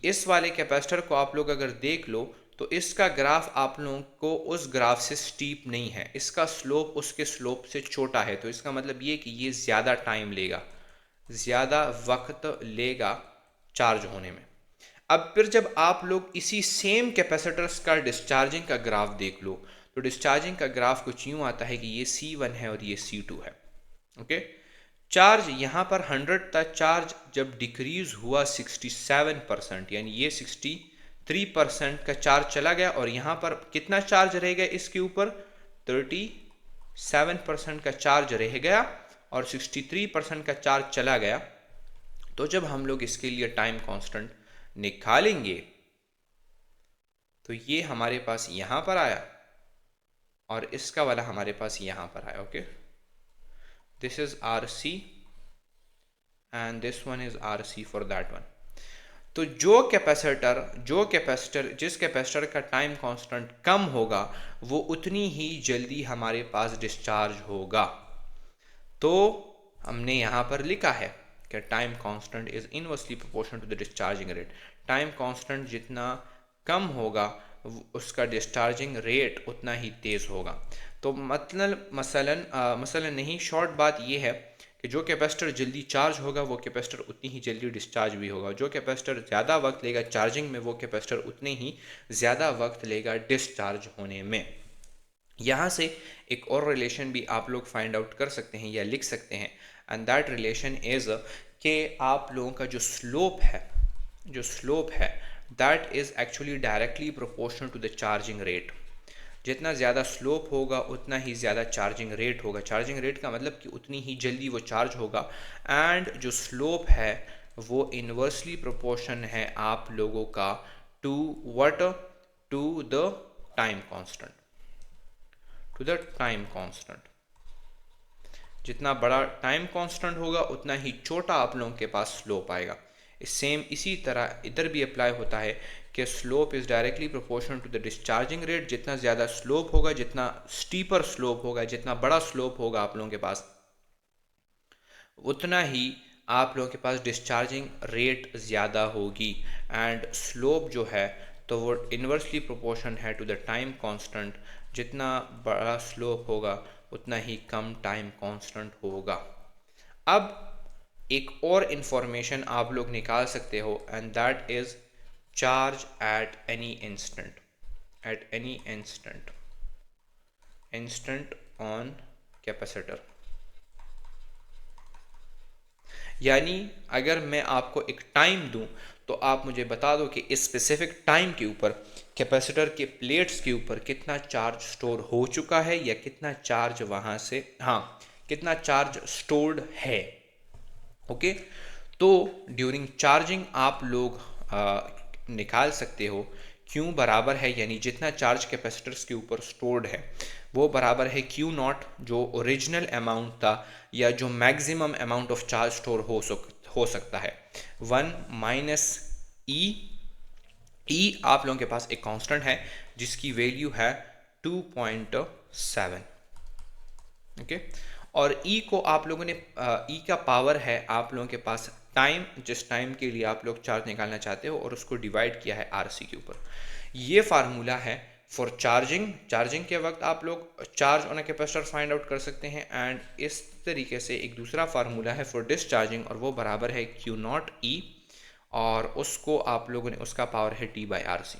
इस वाले कैपेसिटर को आप लोग अगर देख लो तो इसका ग्राफ आप लोगों को उस ग्राफ से स्टीप नहीं है, इसका स्लोप उसके स्लोप से छोटा है। तो इसका मतलब ये कि ये ज़्यादा टाइम लेगा, ज़्यादा वक्त लेगा चार्ज होने में। अब फिर जब आप लोग इसी सेम कैपेसिटर्स का डिस्चार्जिंग का ग्राफ देख लो तो डिस्चार्जिंग का ग्राफ कुछ यूँ आता है कि ये C1 है और ये C2 है। ओके, चार्ज यहाँ पर 100 था, चार्ज जब डिक्रीज हुआ 67%, यानी ये 63% का चार्ज चला गया और यहाँ पर कितना चार्ज रह गया, इसके ऊपर 37% का चार्ज रह गया और 63% का चार्ज चला गया। तो जब हम लोग इसके लिए टाइम कांस्टेंट निकालेंगे तो ये हमारे पास यहाँ पर आया और इसका वाला हमारे पास यहाँ पर आया। Okay, this is RC and this one is RC for that one. तो जो कैपेसिटर जिस कैपेसिटर का टाइम कांस्टेंट कम होगा वो उतनी ही जल्दी हमारे पास डिस्चार्ज होगा। तो हमने यहाँ पर लिखा है कि time constant is inversely proportional to the discharging rate. Time constant जितना कम होगा उसका डिस्चार्जिंग रेट उतना ही तेज़ होगा। तो मतलब मसलन नहीं, शॉर्ट बात यह है कि जो कैपेसिटर जल्दी चार्ज होगा वो कैपेसिटर उतनी ही जल्दी डिस्चार्ज भी होगा। जो कैपेसिटर ज़्यादा वक्त लेगा चार्जिंग में वो कैपेसिटर उतने ही ज़्यादा वक्त लेगा डिस्चार्ज होने में। यहाँ से एक और रिलेशन भी आप लोग फाइंड आउट कर सकते हैं या लिख सकते हैं एंड दैट रिलेशन इज़ कि आप लोगों का जो स्लोप है that is actually directly proportional to the charging rate. जितना ज़्यादा स्लोप होगा उतना ही ज़्यादा चार्जिंग रेट होगा। चार्जिंग रेट का मतलब कि उतनी ही जल्दी वो चार्ज होगा एंड जो स्लोप है वो इन्वर्सली प्रोपोर्शन है आप लोगों का to what, to the time constant, to the time constant. जितना बड़ा टाइम कांस्टेंट होगा उतना ही छोटा आप लोगों के पास स्लोप आएगा। सेम इसी तरह इधर भी अप्लाई होता है कि slope is directly proportional to the discharging rate. जितना ज़्यादा स्लोप होगा, जितना स्टीपर स्लोप होगा, जितना बड़ा स्लोप होगा आप लोगों के पास, उतना ही आप लोगों के पास डिस्चार्जिंग रेट ज़्यादा होगी। एंड स्लोप जो है तो वो इन्वर्सली प्रोपोर्शन है टू द टाइम कांस्टेंट। जितना बड़ा स्लोप होगा उतना ही कम टाइम कांस्टेंट होगा। अब एक और इंफॉर्मेशन आप लोग निकाल सकते हो and that is charge at any instant, at any instant on capacitor. यानी अगर मैं आपको एक टाइम दूं तो आप मुझे बता दो कि इस स्पेसिफिक टाइम के ऊपर कैपेसिटर के प्लेट्स के ऊपर कितना चार्ज स्टोर हो चुका है या कितना चार्ज वहाँ से, हाँ, कितना चार्ज स्टोर्ड है। ओके, तो ड्यूरिंग चार्जिंग आप लोग निकाल सकते हो Q बराबर है, यानी जितना चार्ज कैपेसिटर्स के ऊपर स्टोर्ड है वो बराबर है Q नॉट, जो ओरिजिनल अमाउंट था या जो maximum amount of charge store हो सकता है, 1 माइनस ई। ई आप लोगों के पास एक कांस्टेंट है जिसकी वैल्यू है 2.7, ओके। और ई को आप लोगों ने ई का पावर है आप लोगों के पास टाइम, जिस टाइम के लिए आप लोग चार्ज निकालना चाहते हो, और उसको डिवाइड किया है आरसी के ऊपर। ये फार्मूला है फॉर चार्जिंग के वक्त आप लोग charge on a capacitor find out कर सकते हैं। एंड इस तरीके से एक दूसरा फार्मूला है फॉर डिस्चार्जिंग, और वो बराबर है क्यू नॉट ई, और उसको आप लोगों ने, उसका पावर है टी बाई आर सी।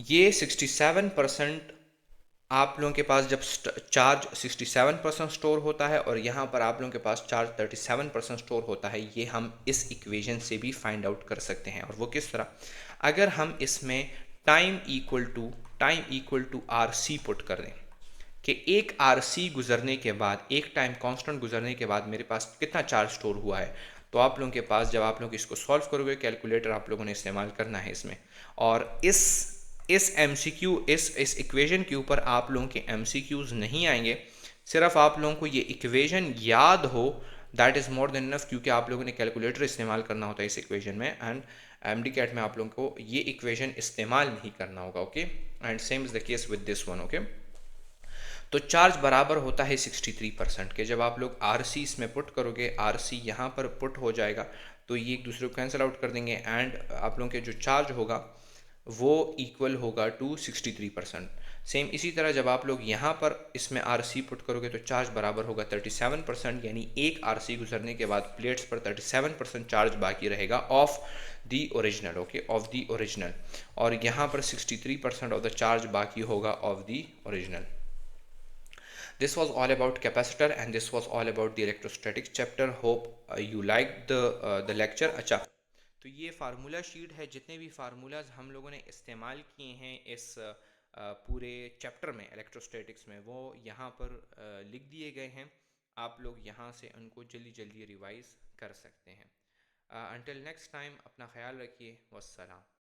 ये 67% आप लोगों के पास जब चार्ज 67% स्टोर होता है, और यहाँ पर आप लोगों के पास चार्ज 37% स्टोर होता है, ये हम इस इक्वेशन से भी फाइंड आउट कर सकते हैं। और वो किस तरह, अगर हम इसमें time equal to R C put कर दें कि एक आर सी गुजरने के बाद, एक टाइम कांस्टेंट गुजरने के बाद मेरे पास कितना चार्ज स्टोर हुआ है, तो आप लोगों के पास, जब आप लोग इसको सॉल्व करोगे, कैलकुलेटर आप लोगों ने इस्तेमाल करना है इसमें, और इस एमसीक्यू, इस इक्वेशन के ऊपर आप लोगों के एमसीक्यूज़ नहीं आएंगे। सिर्फ आप लोगों को ये इक्वेशन याद हो, that is more than enough, क्योंकि आप लोगों ने कैलकुलेटर इस्तेमाल करना होता है इस इक्वेशन में, एंड एमडी कैट में आप लोगों को ये इक्वेशन इस्तेमाल नहीं करना होगा, okay. And same is the case with this one, okay. तो चार्ज बराबर होता है 63% के। जब आप लोग आर सी इसमें पुट करोगे, आर सी यहाँ पर पुट हो जाएगा, तो ये एक दूसरे को कैंसिल आउट कर देंगे, एंड आप लोगों के जो चार्ज होगा वो इक्वल होगा टू 63%। सेम इसी तरह जब आप लोग यहाँ पर इसमें आर सी पुट करोगे तो चार्ज बराबर होगा 37%, यानी एक आर सी गुजरने के बाद प्लेट्स पर 37% चार्ज बाकी रहेगा of the original, okay, of the original. और यहाँ पर 63% ऑफ द चार्ज बाकी होगा of the original. This was all about capacitor, and this was all about the electrostatic chapter. Hope you liked the lecture. अच्छा, तो ये formula sheet है, जितने भी फार्मूलाज हम लोगों ने इस्तेमाल किए हैं इस पूरे चैप्टर में, इलेक्ट्रोस्टैटिक्स में, वो यहाँ पर लिख दिए गए हैं। आप लोग यहाँ से उनको जल्दी जल्दी रिवाइज कर सकते हैं। Until next time, अपना ख्याल रखिए। वस्सलाम।